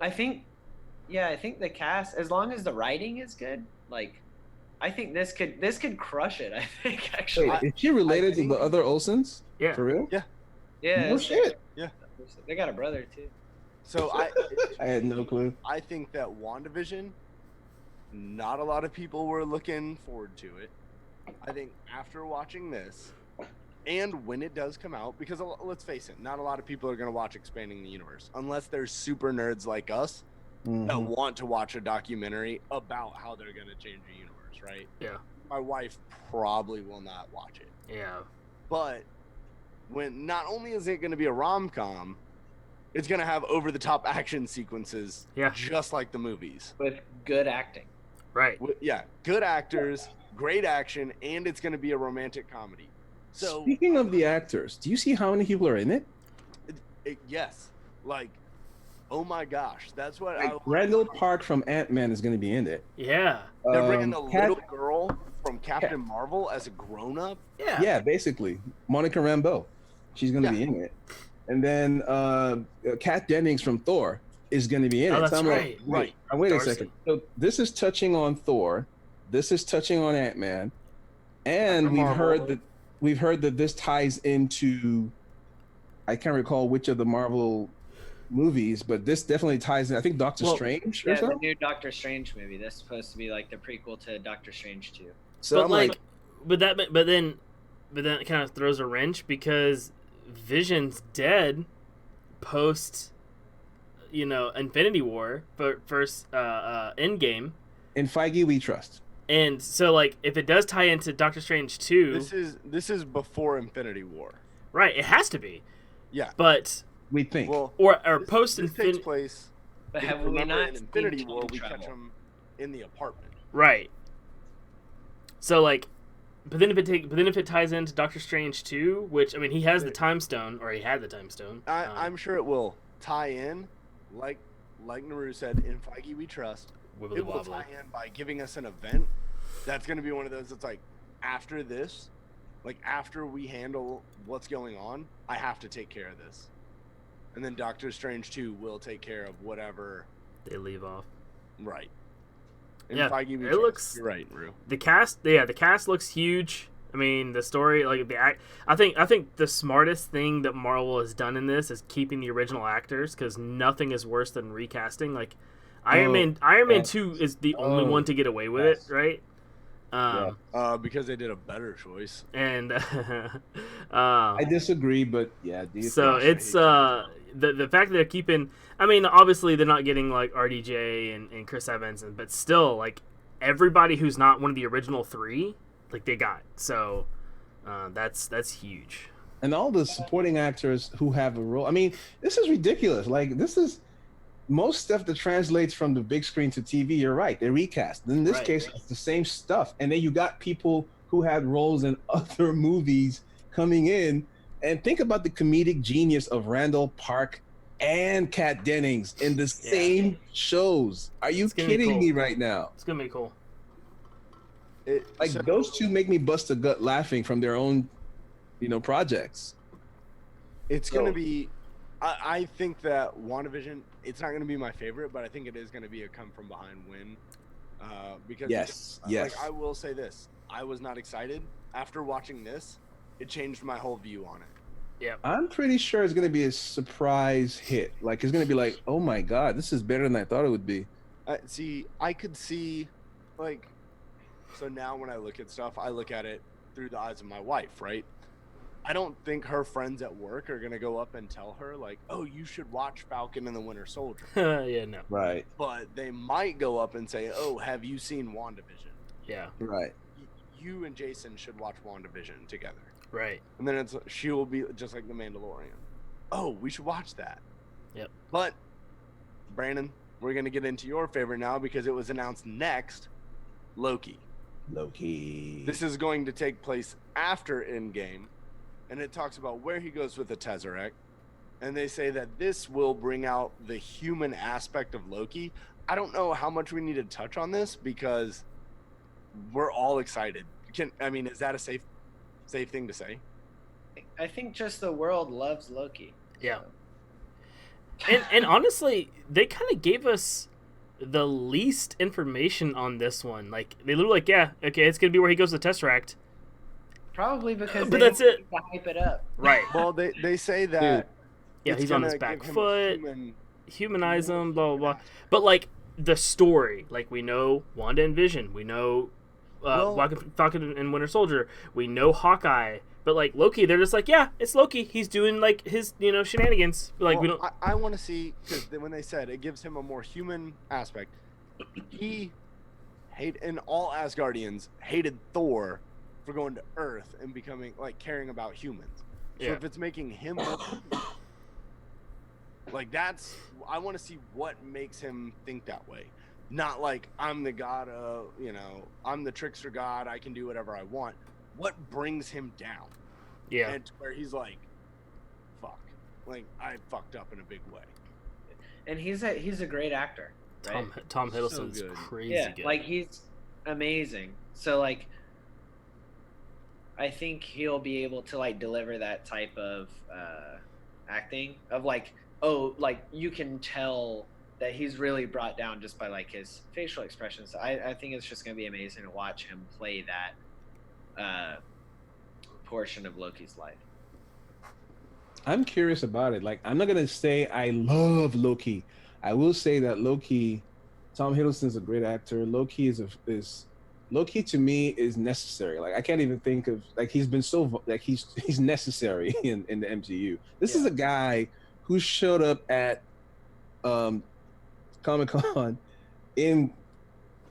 I think the cast, as long as the writing is good, like, I think this could crush it. I think actually. Wait, is she related to think- the other Olsens? Yeah. For real? Yeah. No shit. They got a brother too. So I had no clue. I think that WandaVision, not a lot of people were looking forward to it. I think after watching this, and when it does come out, because let's face it, not a lot of people are going to watch Expanding the Universe unless they're super nerds like us that Mhm. want to watch a documentary about how they're going to change the universe, right? Yeah. My wife probably will not watch it. Yeah. But when not only is it going to be a rom-com, it's going to have over-the-top action sequences, Yeah. just like the movies. With good acting. Right. Yeah, good actors, great action, and it's going to be a romantic comedy. So, Speaking of the actors, do you see how many people are in it? yes, like, oh my gosh, that's what Like, Randall Park from Ant-Man is going to be in it. Yeah. they're bringing the Cat- little girl from Captain Marvel as a grown-up. Yeah. Yeah, basically, Monica Rambeau, she's going to be in it. And then Kat Dennings from Thor is going to be in Oh, it. that's So I'm right. like, wait a Darcy. second. So this is touching on Thor. This is touching on Ant-Man, and we've heard that this ties into. I can't recall which of the Marvel movies, but this definitely ties in. I think Doctor Strange or Yeah, the something. new Doctor Strange movie. That's supposed to be like the prequel to Doctor Strange 2. So But I'm like, but then it kind of throws a wrench because Vision's dead post, Infinity War, but first Endgame. in Feige we trust. And so, like, if it does tie into Doctor Strange 2, This is before Infinity War. right, it has to be. Yeah. But We think. Well, or post this takes Infinity, place. But if have you we remember not in seen Infinity time War? We travel? catch him in the apartment. right? So like, but then if it ties into Doctor Strange 2, which I mean he has the time stone, or he had the time stone. I'm sure it will tie in, like Naru said, in Feige we trust. Wibbly It will wobbly. tie in by giving us an event that's going to be one of those that's like, after this, like after we handle what's going on, I have to take care of this. And then Doctor Strange 2 will take care of whatever. They leave off. Right. In Yeah, Feige we it trust. looks- You're right, Rue. The cast looks huge. I mean, the story, like the act. I think the smartest thing that Marvel has done in this is keeping the original actors, because nothing is worse than recasting. Like Iron Man 2 is the only one to get away with it, right? Because they did a better choice. And I disagree, but yeah. so it's the fact that they're keeping. I mean, obviously they're not getting like RDJ and Chris Evans, but still, like everybody who's not one of the original three, like they got. So that's huge. And all the supporting actors who have a role. I mean, this is ridiculous. Like, this is most stuff that translates from the big screen to TV. You're right. They recast. In this case, it's the same stuff. And then you got people who had roles in other movies coming in. And think about the comedic genius of Randall Park and Kat Dennings in the same shows. Are you kidding me right now? It's gonna be cool. Those two make me bust a gut laughing from their own, projects. It's going to be. I think that WandaVision, it's not going to be my favorite, but I think it is going to be a come from behind win. Because yes. Like, I will say this: I was not excited after watching this. It changed my whole view on it. Yeah, I'm pretty sure it's going to be a surprise hit. Like, it's going to be like, oh my god, this is better than I thought it would be. See, I could see, like, so now when I look at stuff, I look at it through the eyes of my wife, right? I don't think her friends at work are gonna go up and tell her like, "Oh, you should watch Falcon and the Winter Soldier." Yeah, no. Right. But they might go up and say, "Oh, have you seen WandaVision? Yeah. Right. You and Jason should watch WandaVision together." Right. And then she will be just like the Mandalorian. Oh, we should watch that. Yep. But Brandon, we're gonna get into your favorite now because it was announced next, Loki. Loki. This is going to take place after Endgame, and it talks about where he goes with the Tesseract. And they say that this will bring out the human aspect of Loki. I don't know how much we need to touch on this because we're all excited. Is that a safe thing to say? I think just the world loves Loki. Yeah. And honestly, they kind of gave us the least information on this one. Like, they literally like, yeah, okay, it's gonna be where he goes to Tesseract. Probably because But they that's don't it. need to hype it up. Right. Well, they say that. Yeah, it's he's on his gonna back give him a foot, human- humanize him, blah, blah, blah. But, like, the story, like, we know Wanda and Vision, we know Falcon and Winter Soldier, we know Hawkeye, but, like, Loki, they're just like, yeah, it's Loki. He's doing, like, his, shenanigans. Like, we don't... I want to see, because when they said it gives him a more human aspect, and all Asgardians hated Thor for going to Earth and becoming, like, caring about humans. So if it's making him more like, I want to see what makes him think that way. Not like, I'm the god of, I'm the trickster god, I can do whatever I want. What brings him down? Yeah. And where he's like, fuck. Like, I fucked up in a big way. And he's a great actor. Right? Tom Hiddleston's good. crazy good. Like, he's amazing. So, like, I think he'll be able to, like, deliver that type of acting of, like, you can tell that he's really brought down just by, like, his facial expressions. I think it's just going to be amazing to watch him play that portion of Loki's life. I'm curious about it. Like, I'm not gonna say I love Loki. I will say that Loki, Tom Hiddleston's a great actor. Loki Loki to me is necessary. Like, I can't even think of, like, he's been so, like, he's necessary in the MCU. This is a guy who showed up at Comic-Con in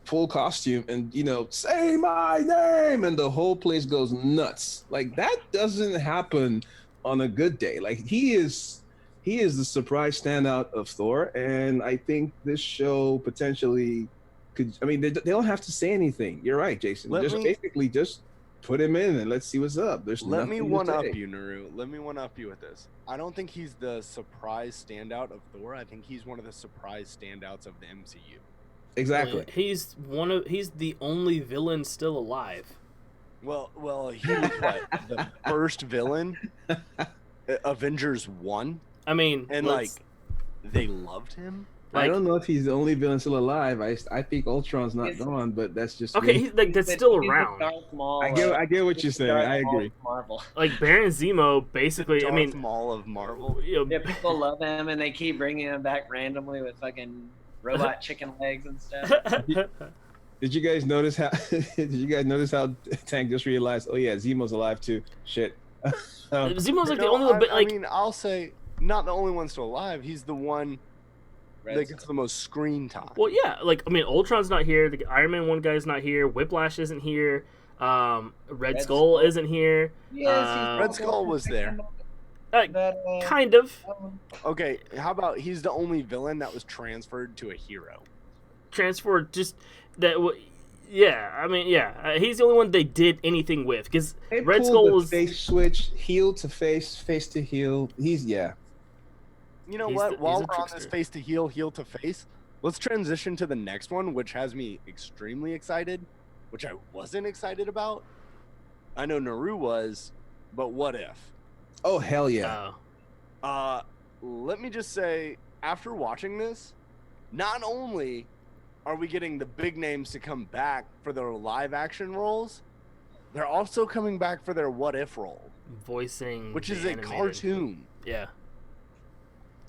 full costume and say my name, and the whole place goes nuts. Like, that doesn't happen on a good day. Like, he is the surprise standout of Thor, and I think this show potentially could. I mean, they don't have to say anything. You're right, Jason. Basically just put him in and let's see what's up. Let me one up you, Naru. Let me one up you with this. I don't think he's the surprise standout of Thor. I think he's one of the surprise standouts of the MCU. Exactly. He's the only villain still alive. Well, he was what, the first villain, Avengers 1. I mean, and they loved him. I don't know if he's the only villain still alive. I think Ultron's not gone, but that's just okay. That's still around. I get what you're saying. I agree. Marvel. Like, Baron Zemo, basically. Darth Maul of Marvel. Yeah, people love him, and they keep bringing him back randomly with fucking robot chicken legs and stuff. Did you guys notice how? Did you guys notice how Tank just realized? Oh yeah, Zemo's alive too. Shit. Zemo's like the only one. But like, I mean, I'll say not the only one still alive. He's the one that gets the most screen time. Well, yeah. Like, I mean, Ultron's not here. The Iron Man 1 guy's not here. Whiplash isn't here. Red Skull isn't here. Yes, Red Skull was there. Kind of. Okay, how about he's the only villain that was transferred to a hero? Transferred just that. Yeah, I mean, yeah. He's the only one they did anything with because Red Skull was face switch, heel to face, face to heel. You know what? While we're on this face to heel, heel to face, let's transition to the next one, which has me extremely excited, which I wasn't excited about. I know Naru was, but what if? Oh, hell yeah. Let me just say, after watching this, not only are we getting the big names to come back for their live action roles, they're also coming back for their what if role. Voicing. Which is a cartoon. Yeah.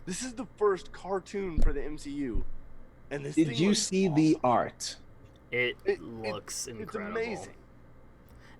This is the first cartoon for the MCU And this Did thing you looks see awesome. the art? It looks incredible. It's amazing.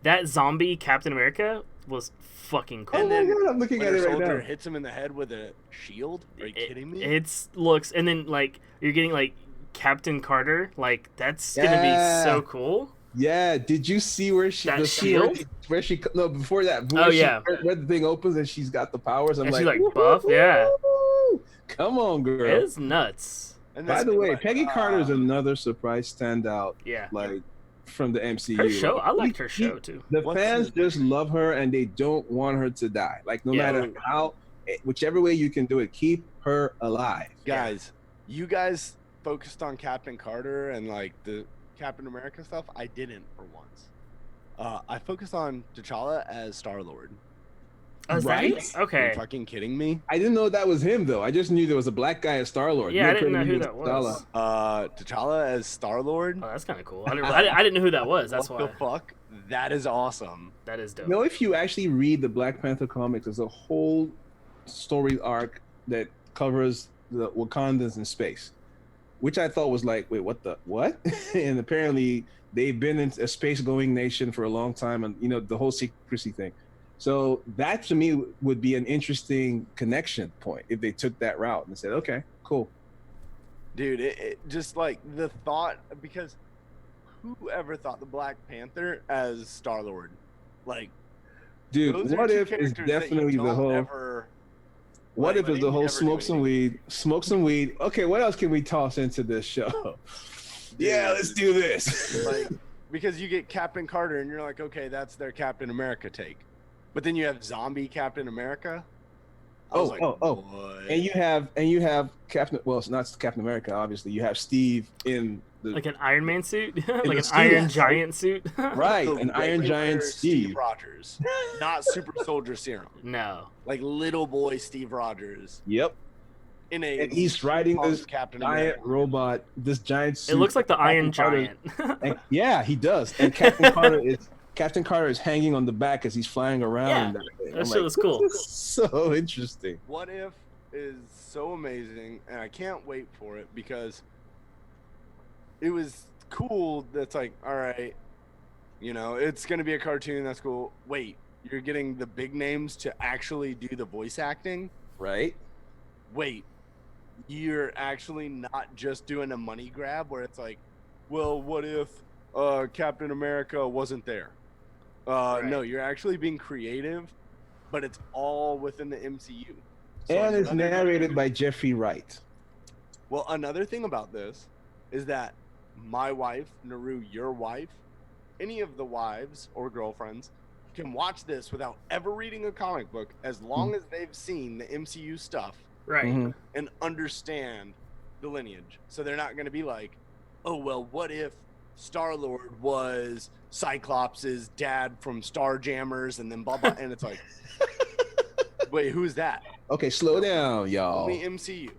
That zombie Captain America was fucking cool. And then God, I'm looking at Winter it right Soldier now. hits him in the head with a shield. Are you kidding me? It's looks, and then like you're getting like Captain Carter. Like that's gonna be so cool. Yeah, did you see where she That the scene shield? where she no before that? Oh, yeah. where the thing opens and she's got the powers. I'm And like, she's like buff, yeah. "Woo-hoo-hoo! Come on, girl. It's nuts. And By this the thing, way, like, Peggy Carter is another surprise standout. Yeah. Like from the MCU. Her show, Like, I liked her show too. The What's fans his just love her and they don't want her to die. Like no Yeah. matter how, whichever way you can do it, keep her alive. guys, you guys focused on Captain Carter and like the Captain America stuff. I didn't for once. I focused on T'Challa as Star-Lord. Oh, is that Right? it? Are you Okay. fucking kidding me? I didn't know that was him though. I just knew there was a black guy as Star-Lord. Yeah, I No didn't know clue who he that was. T'Challa as Star-Lord. Oh, that's kind of cool. I didn't know who that was. That's what why. the fuck? That is awesome. That is dope. You know, if you actually read the Black Panther comics, there's a whole story arc that covers the Wakandans in space, which I thought was like, wait, what? And apparently they've been in a space-going nation for a long time, and you know the whole secrecy thing. So that to me would be an interesting connection point if they took that route and said, okay, cool. Dude, it just like the thought, because whoever thought the Black Panther as Star-Lord? Like, Dude, those are what two if is characters that you definitely the don't whole. ever- What if like, it's the you whole never do smoke some anything. weed, smoke some weed? Okay, what else can we toss into this show? Yeah, let's do this. Like, because you get Captain Carter and you're like, okay, that's their Captain America take. But then you have zombie Captain America. I was like, what? And you have Captain. Well, it's not Captain America, obviously. You have Steve in the Like an Iron Man suit, like the an suit. Iron Giant suit. right, The an Iron regular Giant Steve. Rogers, not Super Soldier Serum. No. Like little boy Steve Rogers Yep, in a. and he's riding this Captain giant America. robot, this giant suit. It looks like the Iron Captain Giant. Carter- and- yeah, he does. And Captain Carter is hanging on the back as he's flying around. Yeah, in that thing. that I'm shit like, was cool. this is so interesting. What If is so amazing, and I can't wait for it because it was cool. That's like, all right, you know, it's gonna be a cartoon. That's cool. Wait, you're getting the big names to actually do the voice acting. Right? Wait, you're actually not just doing a money grab where it's like, well, what if Captain America wasn't there? No, you're actually being creative, but it's all within the MCU. So And it's another- narrated by Jeffrey Wright. Well, another thing about this is that my wife, Naru, your wife, any of the wives or girlfriends can watch this without ever reading a comic book as long as they've seen the MCU stuff Right. Mhm. and understand the lineage. So they're not going to be like, oh, well, what if Star-Lord was Cyclops' dad from Starjammers and then blah, blah. And it's like, wait, who's that? Okay, slow down, y'all. Only MCU.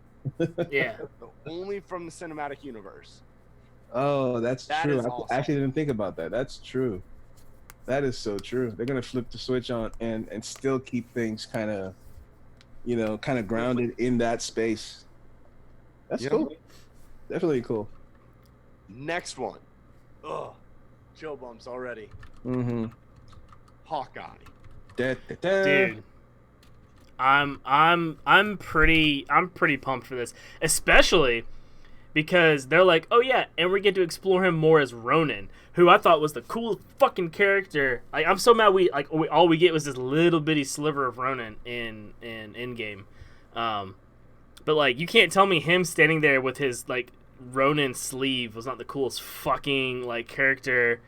Yeah. Only from the cinematic universe. Oh, that's That true. is I awesome. actually didn't think about that. That's true. That is so true. They're gonna flip the switch on and still keep things kind of, kind of grounded in that space. That's Yep. cool. Definitely cool. Next one. Ugh. Chill bumps already. Mm-hmm. Hawkeye. Dude. I'm pretty pumped for this, especially because they're like, oh yeah, and we get to explore him more as Ronin, who I thought was the coolest fucking character. Like, I'm so mad all we get was this little bitty sliver of Ronin in Endgame. But like, you can't tell me him standing there with his like Ronin sleeve was not the coolest fucking like character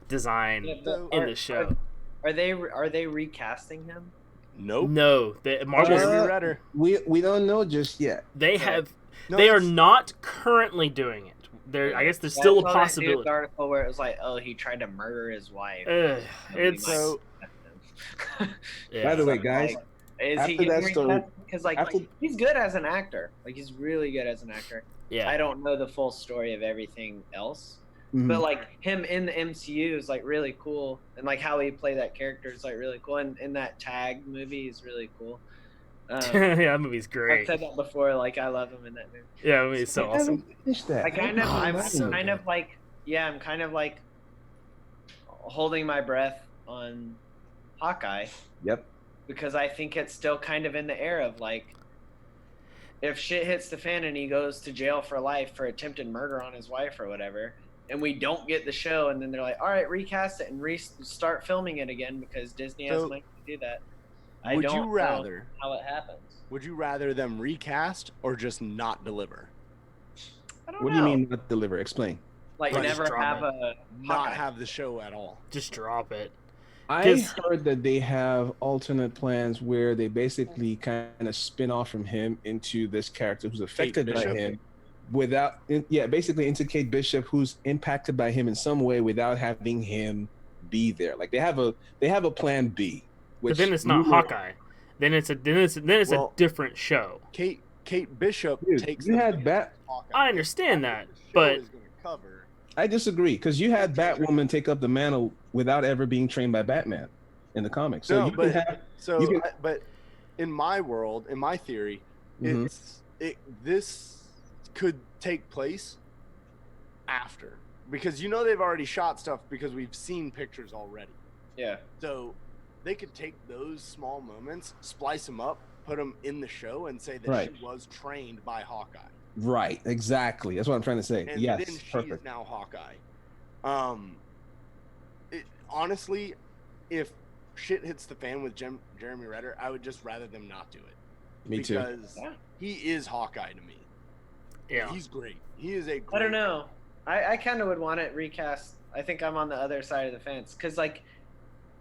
design in the show. Are they recasting him? Nope. No, Marvel's Jeremy Renner. We don't know just yet. they have. No, They are it's- not currently doing it. I guess there's still a I saw that news possibility. article where it was like, oh, he tried to murder his wife. Ugh, Nobody it's might So- accept him. yeah. By the way, So, guys, like, is after he getting that story- recast? Because like after- he's good as an actor. Like he's really good as an actor. Yeah. I don't know the full story of everything else, Mhm. but like him in the MCU is like really cool, and like how he played that character is like really cool. And in that Tag movie is really cool. Yeah, that movie's I've great. said that before. Like I love him in that movie. Yeah, that movie's so awesome. I'm kind good. of like, yeah, I'm kind of like holding my breath on Hawkeye. Yep. Because I think it's still kind of in the air of like, if shit hits the fan and he goes to jail for life for attempted murder on his wife or whatever, and we don't get the show, and then they're like, all right, recast it and start filming it again because Disney has money to do that. I don't know how it happens. Would you rather them recast or just not deliver? I don't What know. do you mean not deliver? Explain. Like never have not have the show at all. Just drop it. I heard that they have alternate plans where they basically kind of spin off from him into this character who's affected by him basically into Kate Bishop, who's impacted by him in some way without having him be there. Like they have a plan B. But then it's not Hawkeye. Then it's a different show. Kate Bishop takes. You had I understand that, but I disagree because you had Batwoman take up the mantle without ever being trained by Batman in the comics. So but in my world, in my theory, this could take place after, because they've already shot stuff because we've seen pictures already. Yeah. So they could take those small moments, splice them up, put them in the show, and say that she was trained by Hawkeye. Right, exactly. That's what I'm trying to say. And yes, then she's perfect. now Hawkeye. Honestly, if shit hits the fan with Jeremy Renner, I would just rather them not do it. Me too. Because he is Hawkeye to me. Yeah, he's great. He is a great. I don't know. I kind of would want it recast. I think I'm on the other side of the fence because, like,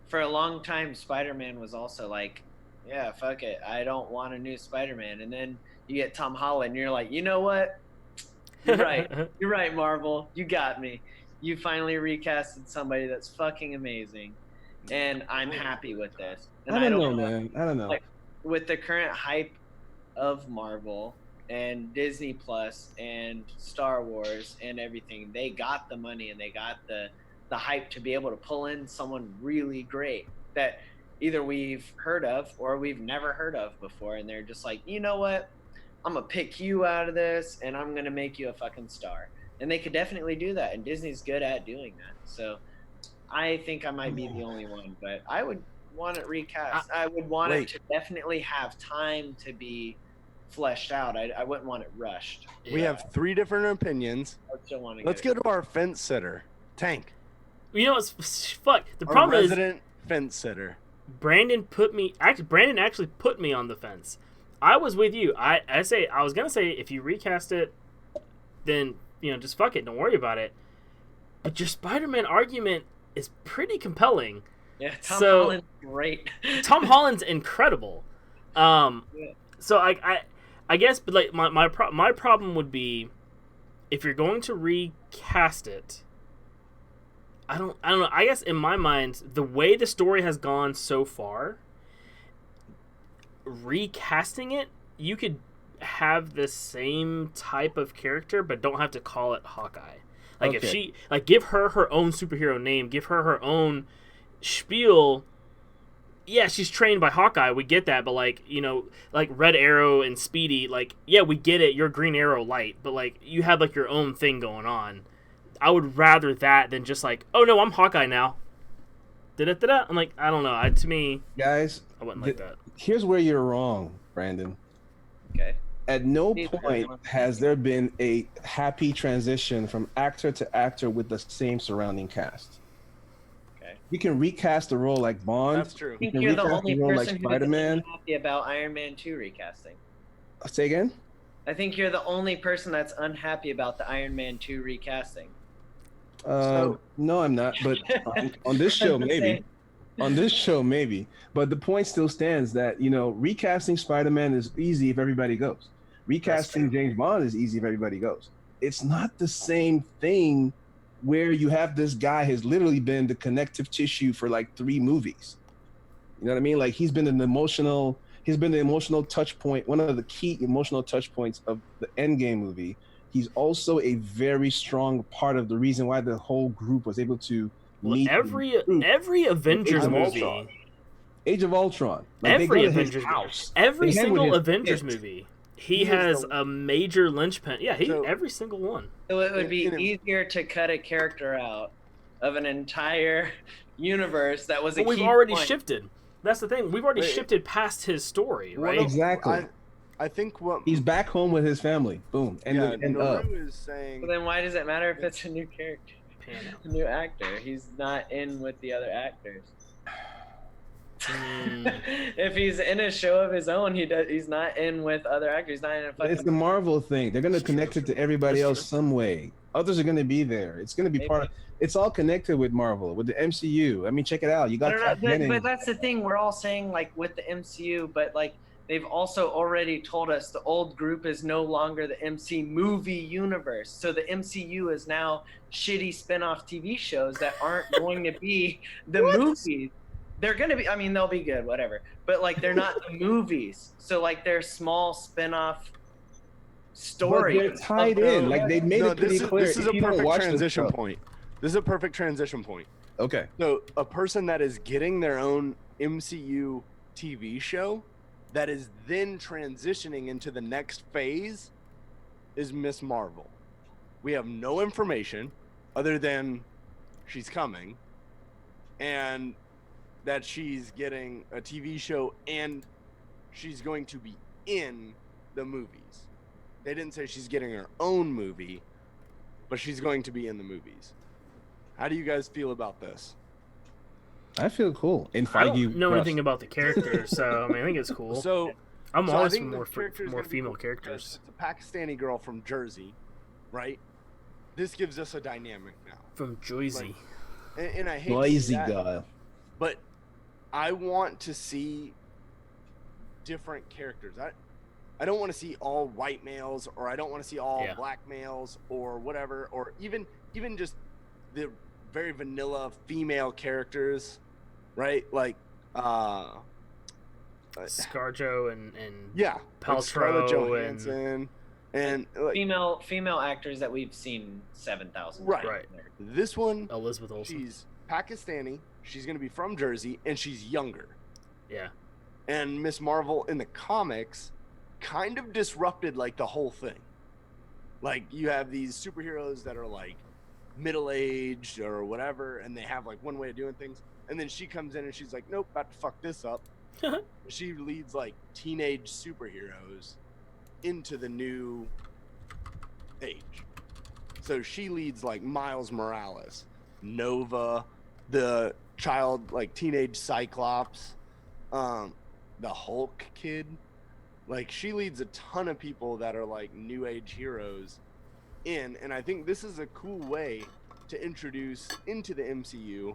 for a long time, Spider-Man was also like, yeah, fuck it, I don't want a new Spider-Man, and then you get Tom Holland, and you're like, you know what? You're right. You're right, Marvel. You got me. You finally recasted somebody that's fucking amazing, and I'm happy with this. And I don't know, man. I don't know. Like, with the current hype of Marvel and Disney Plus and Star Wars and everything, they got the money and they got the hype to be able to pull in someone really great that either we've heard of or we've never heard of before, and they're just like, you know what? I'm gonna pick you out of this and I'm gonna make you a fucking star. And they could definitely do that, and Disney's good at doing that. So I think I might be the only one, but I would want it recast. I would want it to definitely have time to be fleshed out. I wouldn't want it rushed. We have 3 different opinions. Let's go to our fence sitter, Tank. You know what's fuck? The problem is resident fence sitter. Brandon actually put me on the fence. I was with you. I was gonna say if you recast it, then just fuck it, don't worry about it. But your Spider-Man argument is pretty compelling. Yeah, Tom Holland's great. Tom Holland's incredible. So I guess, but like my problem would be if you're going to recast it. I don't know. I guess in my mind, the way the story has gone so far, recasting it, you could have the same type of character, but don't have to call it Hawkeye. Like if she, give her her own superhero name, give her her own spiel. Yeah, she's trained by Hawkeye. We get that, but like Red Arrow and Speedy, we get it. You're Green Arrow light, but you have your own thing going on. I would rather that than just oh no, I'm Hawkeye now. Da-da-da-da. I'm I don't know. To me, guys, I wouldn't like that. Here's where you're wrong, Brandon. Okay. At no point has there been a happy transition from actor to actor with the same surrounding cast. Okay. You can recast the role like Bond. That's true. I think you're the only person who is happy about Iron Man 2 recasting. Say again? I think you're the only person that's unhappy about the Iron Man 2 recasting. No, I'm not. But on this show, maybe. On this show, maybe. But the point still stands that, recasting Spider-Man is easy if everybody goes. Recasting James Bond is easy if everybody goes. It's not the same thing where you have this guy has literally been the connective tissue for 3 movies. You know what I mean? He's been the emotional touch point, one of the key emotional touch points of the Endgame movie. He's also a very strong part of the reason why the whole group was able to meet. Every Avengers movie. Age of Ultron. Like, they go Every to his Avengers house. every They hang with single his Avengers kids. movie, He he is has the- a major linchpin. Yeah, So- every single one. So it would be In a- easier to cut a character out of an entire universe that was a But we've key already point. shifted. That's the thing. We've already Wait. shifted past his story, right? Exactly. I think what He's back home with his family. Boom. And, yeah, and Naru is saying. So then why does it matter if it's a new character, Pan out. a new actor? He's not in with the other actors. If he's in a show of his own, he's not in with other actors. He's not in a But it's fucking. the Marvel thing. They're going to connect it to everybody else some way. Others are going to be there. It's going to be Maybe. part of. It's all connected with Marvel, with the MCU. I mean, check it out. You I got don't know, Kat Denning. but that's the thing. We're all saying like with the MCU, but like they've also already told us the old group is no longer the MC movie universe. So the MCU is now shitty spin-off TV shows that aren't going to be the movies. They're going to be, I mean, they'll be good, whatever. But like they're not the movies. So like they're small spin-off But stories. they're tied of in. those- Like, they made it pretty clear. This is if a you don't perfect watch the transition show- point. This is a perfect transition point. Okay. So a person that is getting their own MCU TV show that is then transitioning into the next phase is Miss Marvel. We have no information other than she's coming and that she's getting a TV show and she's going to be in the movies. They didn't say she's getting her own movie, but she's going to be in the movies. How do you guys feel about this? I feel cool. In I Feige, don't know trust. anything about the character, so I mean, I think it's cool. So I'm I always think for the more character is more gonna be female cool because characters It's a Pakistani girl from Jersey, right? This gives us a dynamic now. from Jersey. And I hate to Lazy say that, guy. but I want to see different characters. I don't want to see all white males, or I don't want to see all Yeah. black males, or whatever, or even just the very vanilla female characters, right? Like ScarJo and yeah, like Scarlett Paltrow and Johansson and like, female actors that we've seen 7,000. Right. right this one. Elizabeth Olsen. She's Pakistani. She's gonna be from Jersey, and she's younger. Yeah. And Miss Marvel in the comics kind of disrupted like the whole thing. Like you have these superheroes that are like middle-aged or whatever, and they have like one way of doing things, and then she comes in and she's like, nope, about to fuck this up. She leads like teenage superheroes into the new age. So she leads like Miles Morales, Nova, the child, like teenage Cyclops, the Hulk kid. Like she leads a ton of people that are like new age heroes in, and I think this is a cool way to introduce into the MCU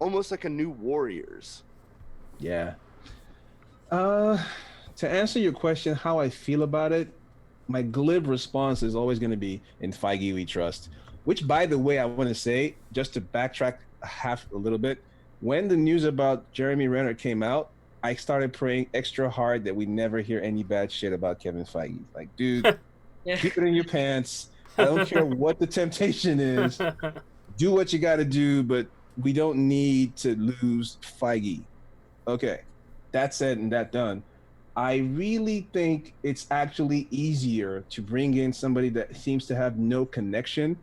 almost like a new Warriors. Yeah. To answer your question, how I feel about it, my glib response is always going to be in Feige we trust. Which, by the way, I want to say, just to backtrack a little bit, when the news about Jeremy Renner came out, I started praying extra hard that we never hear any bad shit about Kevin Feige. Like, dude, Yeah. keep it in your pants. I don't care what the temptation is. Do what you got to do, but we don't need to lose Feige. Okay, that said and that done. I really think it's actually easier to bring in somebody that seems to have no connection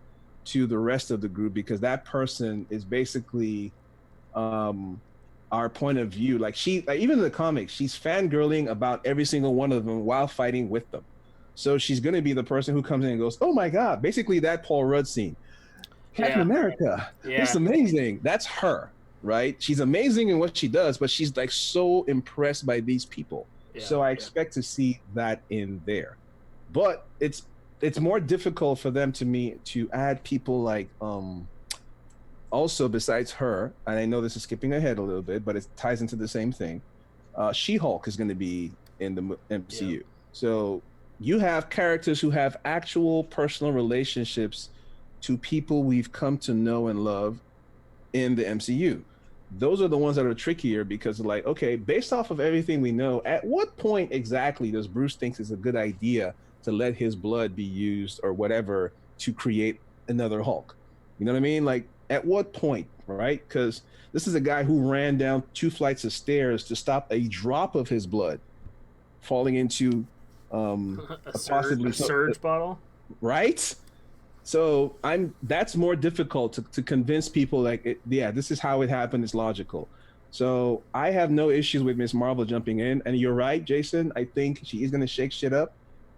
to the rest of the group, because that person is basically our point of view. Like even in the comics, she's fangirling about every single one of them while fighting with them. So she's going to be the person who comes in and goes, oh my God, basically that Paul Rudd scene. Captain Yeah. America, Yeah. it's amazing. That's her, right? She's amazing in what she does, but she's like so impressed by these people. Yeah. So I expect to see that in there. But it's more difficult for them to add people like also besides her, and I know this is skipping ahead a little bit, but it ties into the same thing. She-Hulk is going to be in the MCU. Yeah. So you have characters who have actual personal relationships to people we've come to know and love in the MCU. Those are the ones that are trickier because, like, okay, based off of everything we know, at what point exactly does Bruce think it's a good idea to let his blood be used or whatever to create another Hulk? You know what I mean? Like, at what point, right? Because this is a guy who ran down 2 flights of stairs to stop a drop of his blood falling into a surge bottle, right? So that's more difficult to convince people this is how it happened. It's logical. So I have no issues with Miss Marvel jumping in. And you're right, Jason. I think she is going to shake shit up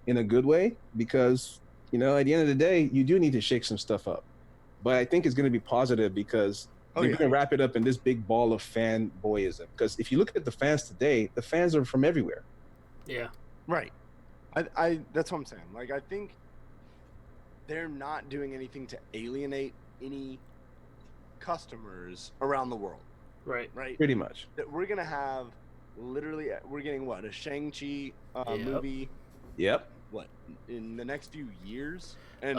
in a good way because, at the end of the day, you do need to shake some stuff up. But I think it's going to be positive because they're going to wrap it up in this big ball of fanboyism. Because if you look at the fans today, the fans are from everywhere. Yeah. Right. I that's what I'm saying. Like, I think they're not doing anything to alienate any customers around the world. Right. Right. Pretty much. That we're gonna have we're getting a Shang-Chi movie. Yep. What, in the next few years? And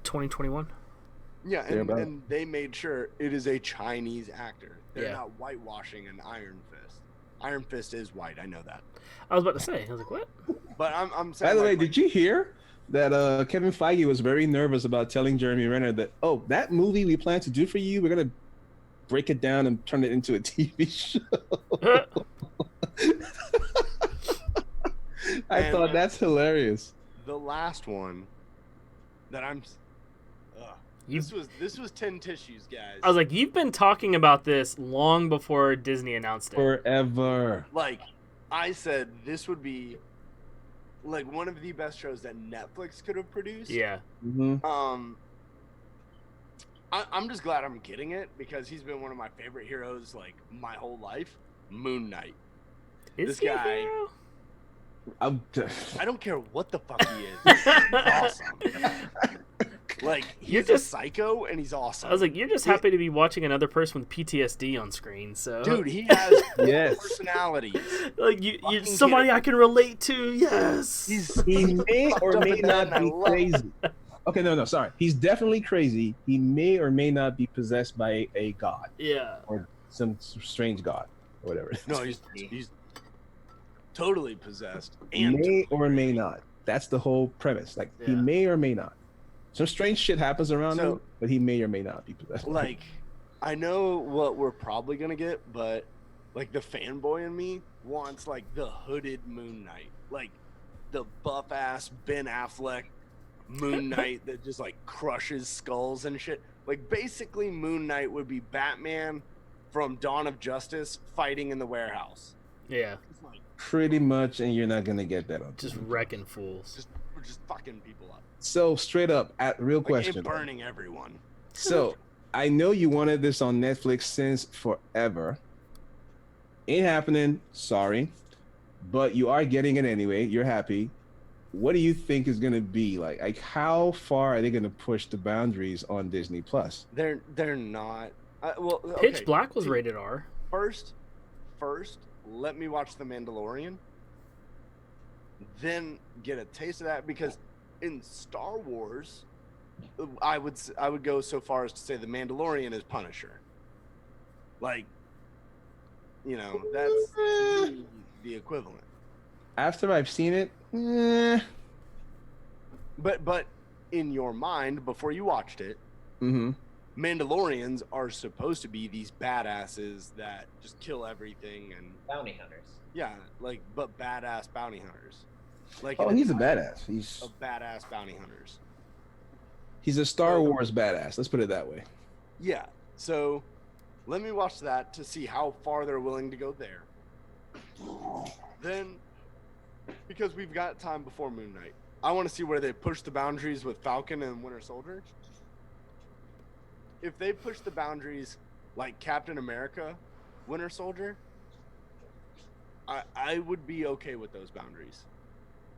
2021. Yeah, and they made sure it is a Chinese actor. They're Yeah. not whitewashing an Iron Fist. Iron Fist is white. I know that. I was about to say. I was like, what? But I'm saying. By the way, did you hear that Kevin Feige was very nervous about telling Jeremy Renner that, that movie we plan to do for you, we're gonna break it down and turn it into a TV show. I thought that's hilarious. The last one that this was 10 tissues, guys. I was like, you've been talking about this long before Disney announced it. Forever. Like, I said this would be like one of the best shows that Netflix could have produced. Yeah. Mm-hmm. I'm just glad I'm getting it because he's been one of my favorite heroes like my whole life. Moon Knight. Is this guy. Hero? I don't care what the fuck he is. He's awesome. Like, he's a psycho and he's awesome. I was like, you're just happy to be watching another person with PTSD on screen. So, dude, he has yes. personalities. Like you're somebody I can relate to. Yes. He may or may not be crazy. Okay, no, sorry. He's definitely crazy. He may or may not be possessed by a god. Yeah. Or some strange god, or whatever. No, he's totally possessed. And may or may not. That's the whole premise. Like, he may or may not. Some strange shit happens around him, but he may or may not be possessed. Like, I know what we're probably gonna get, but like the fanboy in me wants like the hooded Moon Knight, like the buff ass Ben Affleck Moon Knight that just like crushes skulls and shit. Like, basically Moon Knight would be Batman from Dawn of Justice fighting in the warehouse. Yeah. Like, pretty much, and you're not gonna get that on just wrecking fools. We're just fucking people up. So straight up, real question. Burning everyone. So I know you wanted this on Netflix since forever. Ain't happening. Sorry, but you are getting it anyway. You're happy. What do you think is gonna be like? Like, how far are they gonna push the boundaries on Disney Plus? They're not. Well, Pitch Black was rated R. First, let me watch The Mandalorian. Then get a taste of that, because in Star Wars, I would go so far as to say The Mandalorian is Punisher. Like, that's the equivalent. After I've seen it, But in your mind, before you watched it, Mandalorians are supposed to be these badasses that just kill everything and bounty hunters. Yeah, like, but badass bounty hunters. Like, he's a badass. He's a badass bounty hunters. He's a Star Wars badass. Let's put it that way. Yeah. So let me watch that to see how far they're willing to go there. Then, because we've got time before Moon Knight, I want to see where they push the boundaries with Falcon and Winter Soldier. If they push the boundaries like Captain America, Winter Soldier, I would be okay with those boundaries.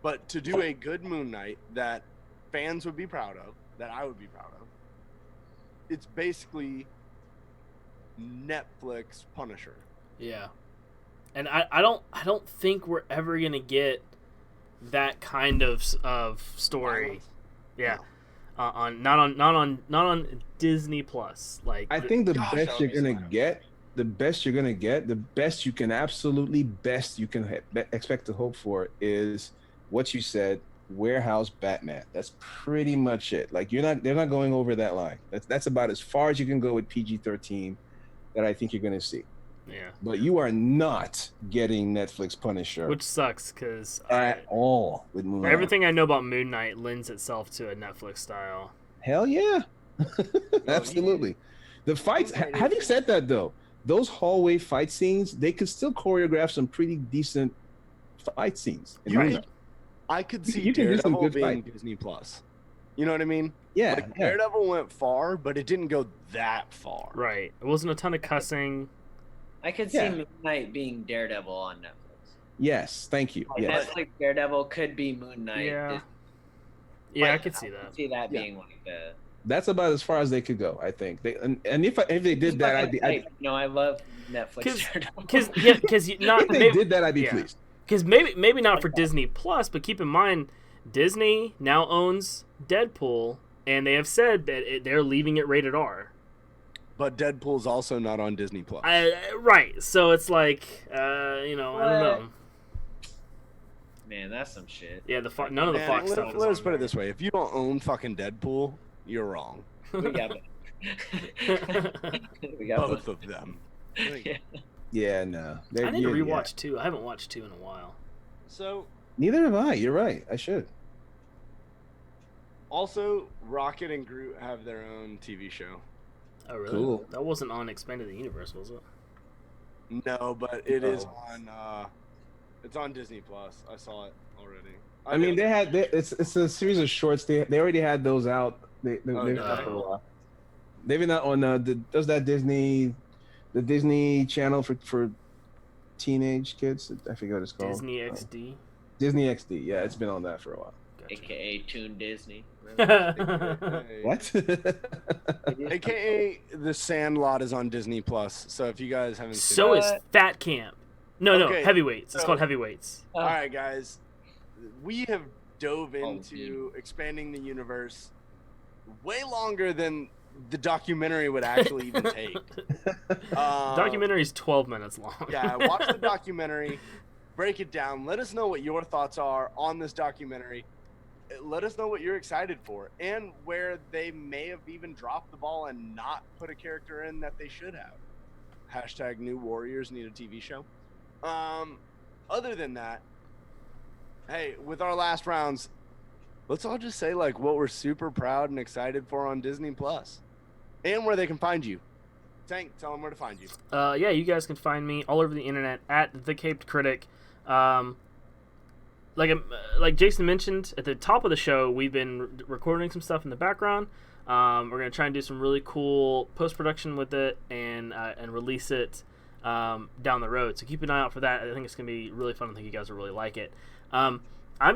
But to do a good Moon Knight that fans would be proud of, that I would be proud of, it's basically Netflix Punisher. Yeah. And I don't think we're ever gonna get that kind of story. Yeah. Not on Disney Plus. Like, I think the best you're gonna get, the best you can expect to hope for is what you said, warehouse Batman. That's pretty much it. Like, they're not going over that line. That's about as far as you can go with PG-13. that I think you're going to see. Yeah. But you are not getting Netflix Punisher Which sucks because at all with Moon Knight. everything I know about Moon Knight lends itself to a Netflix style. Hell yeah. Absolutely. The fights, having said that though, those hallway fight scenes, they could still choreograph some pretty decent fight scenes. I could see You can do some Daredevil good being fight. Disney Plus. You know what I mean? Yeah, Like, yeah. Daredevil went far, but it didn't go that far. Right. It wasn't a ton of cussing. I could see Moon Knight being Daredevil on Netflix. Yes, thank you. Like, Yes. Netflix Daredevil could be Moon Knight. Yeah. Yeah, Like, I could see that. could see that being like the. That's about as far as they could go, I think. And if they did that, I'd be. I love Netflix Daredevil. Because not if they maybe, did that, I'd be pleased. Because maybe not for Disney Plus, but keep in mind, Disney now owns Deadpool, and they have said that they're leaving it rated R. But Deadpool's also not on Disney Plus. Right. So it's like, I don't know. Man, that's some shit. Yeah, none of the Fox stuff. Let's put it this way: if you don't own fucking Deadpool, you're wrong. We got both of them. Yeah, no. I need to rewatch 2. I haven't watched 2 in a while. So neither have I. You're right. I should. Also, Rocket and Groot have their own TV show. Oh, really? Cool. That wasn't on Expanded the Universe, was it? No, but it is on. It's on Disney Plus. I saw it already. I mean, it's a series of shorts. They already had those out. They've been out for a while. They've been out on does that Disney, the Disney Channel for teenage kids. I forget what it's called. Disney XD. Disney XD. Yeah, it's been on that for a while. Gotcha. AKA Toon Disney. What? AKA The Sandlot is on Disney Plus. So if you guys haven't seen So it, is Fat Camp. No, Okay, Heavyweights. It's so- called Heavyweights. all right, guys, we have dove into expanding the universe way longer than the documentary would actually even take. Documentary is 12 minutes long. Yeah, watch the documentary, break it down. Let us know what your thoughts are on this documentary. Let us know what you're excited for and where they may have even dropped the ball and not put a character in that they should have. Hashtag New Warriors need a TV show. Other than that, hey, with our last rounds, let's all just say like what we're super proud and excited for on Disney Plus, and where they can find you. Tank, tell them where to find you. Yeah, you guys can find me all over the internet at The Caped Critic. Like Jason mentioned at the top of the show, we've been recording some stuff in the background. We're gonna try and do some really cool post-production with it and release it down the road. So keep an eye out for that. I think it's gonna be really fun. I think you guys will really like it. I'm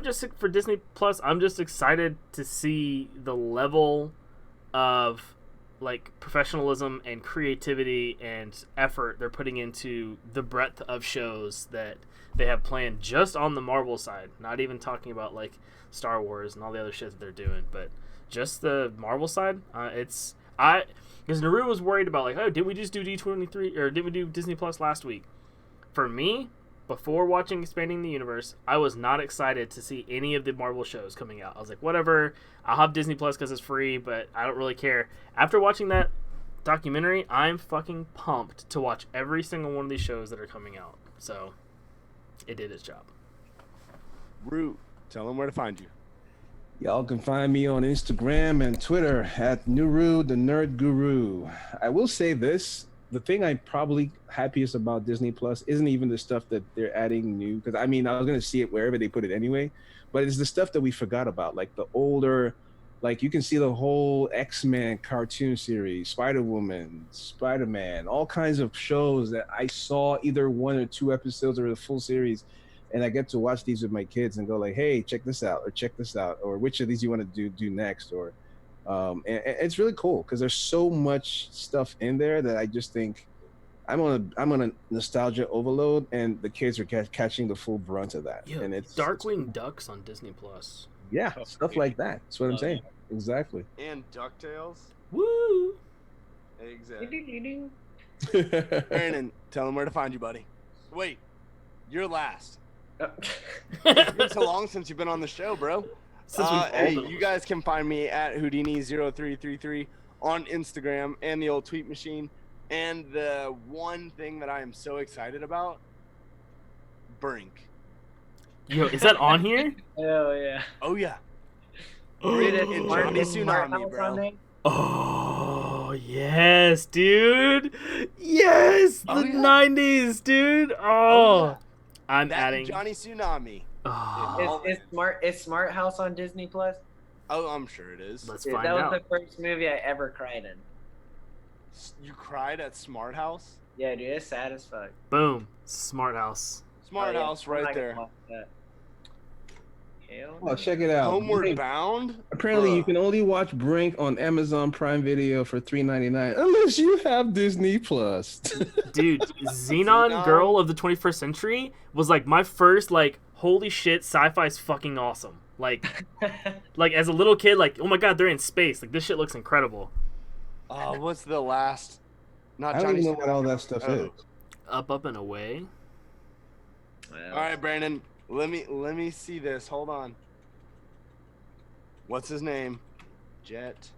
just for Disney Plus. I'm just excited to see the level of like professionalism and creativity and effort they're putting into the breadth of shows that they have planned just on the Marvel side. Not even talking about like Star Wars and all the other shit that they're doing, but just the Marvel side. Because Naru was worried about like, oh, did we just do D23 or did we do Disney Plus last week? For me, before watching Expanding the Universe, I was not excited to see any of the Marvel shows coming out. I was like, whatever, I'll have Disney Plus because it's free, but I don't really care. After watching that documentary, I'm fucking pumped to watch every single one of these shows that are coming out. So, it did its job. Root, tell them where to find you. Y'all can find me on Instagram and Twitter at Nuru, the Nerd Guru. I will say this. The thing I'm probably happiest about Disney Plus isn't even the stuff that they're adding new, because I mean, I was going to see it wherever they put it anyway, but it's the stuff that we forgot about, like the older, like you can see the whole X-Men cartoon series, Spider-Woman, Spider-Man, all kinds of shows that I saw either 1 or 2 episodes or the full series, and I get to watch these with my kids and go like, hey, check this out, or which of these you want to do next, or and it's really cool because there's so much stuff in there that I just think I'm on a nostalgia overload, and the kids are catching the full brunt of that. Yo, and it's Darkwing Ducks on Disney Plus. Yeah, stuff like that. That's what I'm saying. Exactly. And DuckTales. Woo! Exactly. Brandon, tell them where to find you, buddy. Wait, you're last. It's been so long since you've been on the show, bro. Hey, you guys can find me at Houdini0333 on Instagram and the old tweet machine. And the one thing that I am so excited about, Brink. Yo, is that on here? Hell yeah. Oh yeah. Dude, Brink and Johnny is Smart Tsunami, House bro. on there? Oh, yes, dude. Yes, the Oh, yeah. 90s, dude. Oh, I'm That adding. Johnny Tsunami. Oh, Is Smart House on Disney Plus? Oh, I'm sure it is. let's Dude, find that was out. the first movie I ever cried in. You cried at Smart House? Yeah, dude, it's sad as fuck. Boom. Smart House. Smart Oh, yeah, House I'm right not gonna there. watch that. Hell Oh, no. check it out. Homeward Brink. Bound? Apparently, you Bruh. can only watch Brink on Amazon Prime Video for $3.99 unless you have Disney Plus. Dude, Xenon Girl of the 21st Century was like my first like holy shit, sci-fi's fucking awesome. Like as a little kid, like, oh my god, they're in space. Like this shit looks incredible. What's the last? Not I don't Johnny even know what Tsunami. all that stuff Oh. is. Up and away. Well, All right, Brandon. Let me see this. Hold on. What's his name? Jet.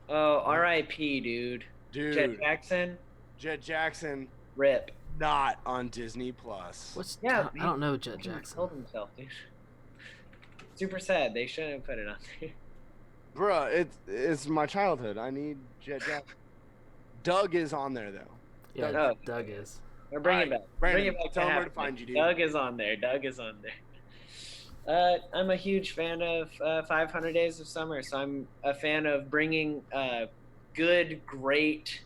Oh, R.I.P. dude. Dude. Jet Jackson, Jet Jackson. rip. Not on Disney Plus. What's Yeah, I don't know Jet He Jackson. killed himself, dude. Super sad. They shouldn't have put it on there. Bruh, it's my childhood. I need Jet Jackson. Doug is on there though. Yeah, Oh. Doug is. Or bring Alright, it back. Brandon, bring it back. tell 'em where to Happy. find you, dude. Doug is on there. Doug is on there. I'm a huge fan of 500 Days of Summer, so I'm a fan of bringing good, great,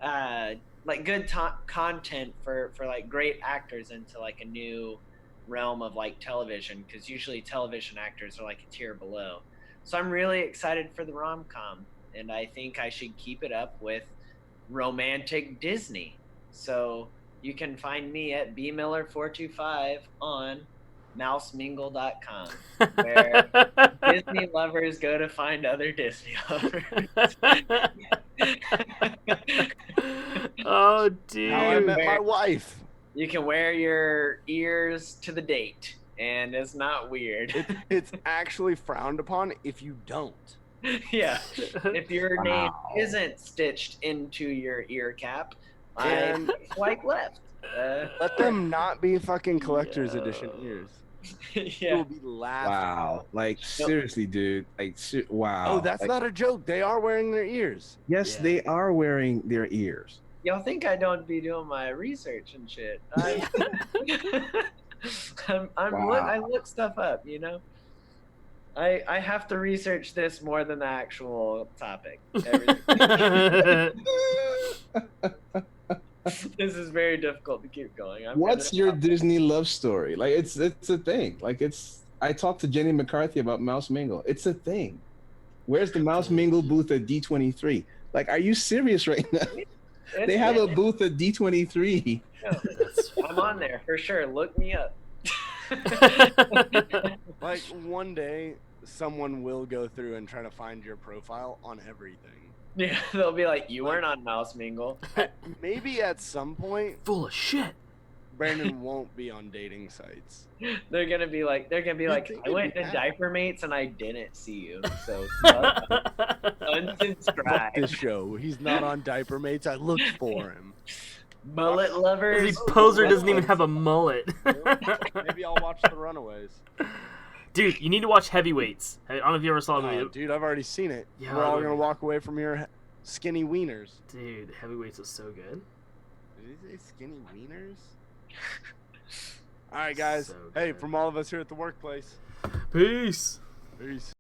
like good content for like great actors into like a new realm of like television, because usually television actors are like a tier below. So I'm really excited for the rom-com, and I think I should keep it up with romantic Disney. So you can find me at bmiller425 on mousemingle.com, where Disney lovers go to find other Disney lovers. Oh, How I dude. met my wife. You can wear your ears to the date, and it's not weird. It's actually frowned upon if you don't. Yeah. If your name Wow. isn't stitched into your ear cap, And- I swipe left. Let them not be fucking collector's edition ears. You Yeah. will be laughing. Wow. Like, seriously, dude. Like, wow. Oh, that's Like, not a joke. They are wearing their ears. Yes, Yeah. they are wearing their ears. Y'all think I don't be doing my research and shit. I look stuff up, you know? I have to research this more than the actual topic. This is very difficult to keep going. What's your Disney love story? Like, it's a thing. Like, I talked to Jenny McCarthy about Mouse Mingle. It's a thing. Where's the Mouse Mingle booth at D23? Like, are you serious right now? They have a booth at D23. I'm on there for sure. Look me up. Like, one day, someone will go through and try to find your profile on everything. Yeah, they'll be like, you weren't on Mouse Mingle. Maybe at some point, Full of shit. Brandon won't be on dating sites. They're gonna be like, think I it'd went be to bad. Diaper Mates and I didn't see you. So Fuck unsubscribe. this show. He's not on Diaper Mates. I looked for him. Mullet lovers. This poser doesn't even have a mullet. Maybe I'll watch The Runaways. Dude, you need to watch Heavyweights. I don't know if you ever saw the Oh, movie. dude, I've already seen it. Yeah, We're all I gonna know. walk away from here skinny wieners. Dude, Heavyweights was so good. Did he say skinny wieners? All right, guys. So Hey, good. from all of us here at the workplace. Peace. Peace.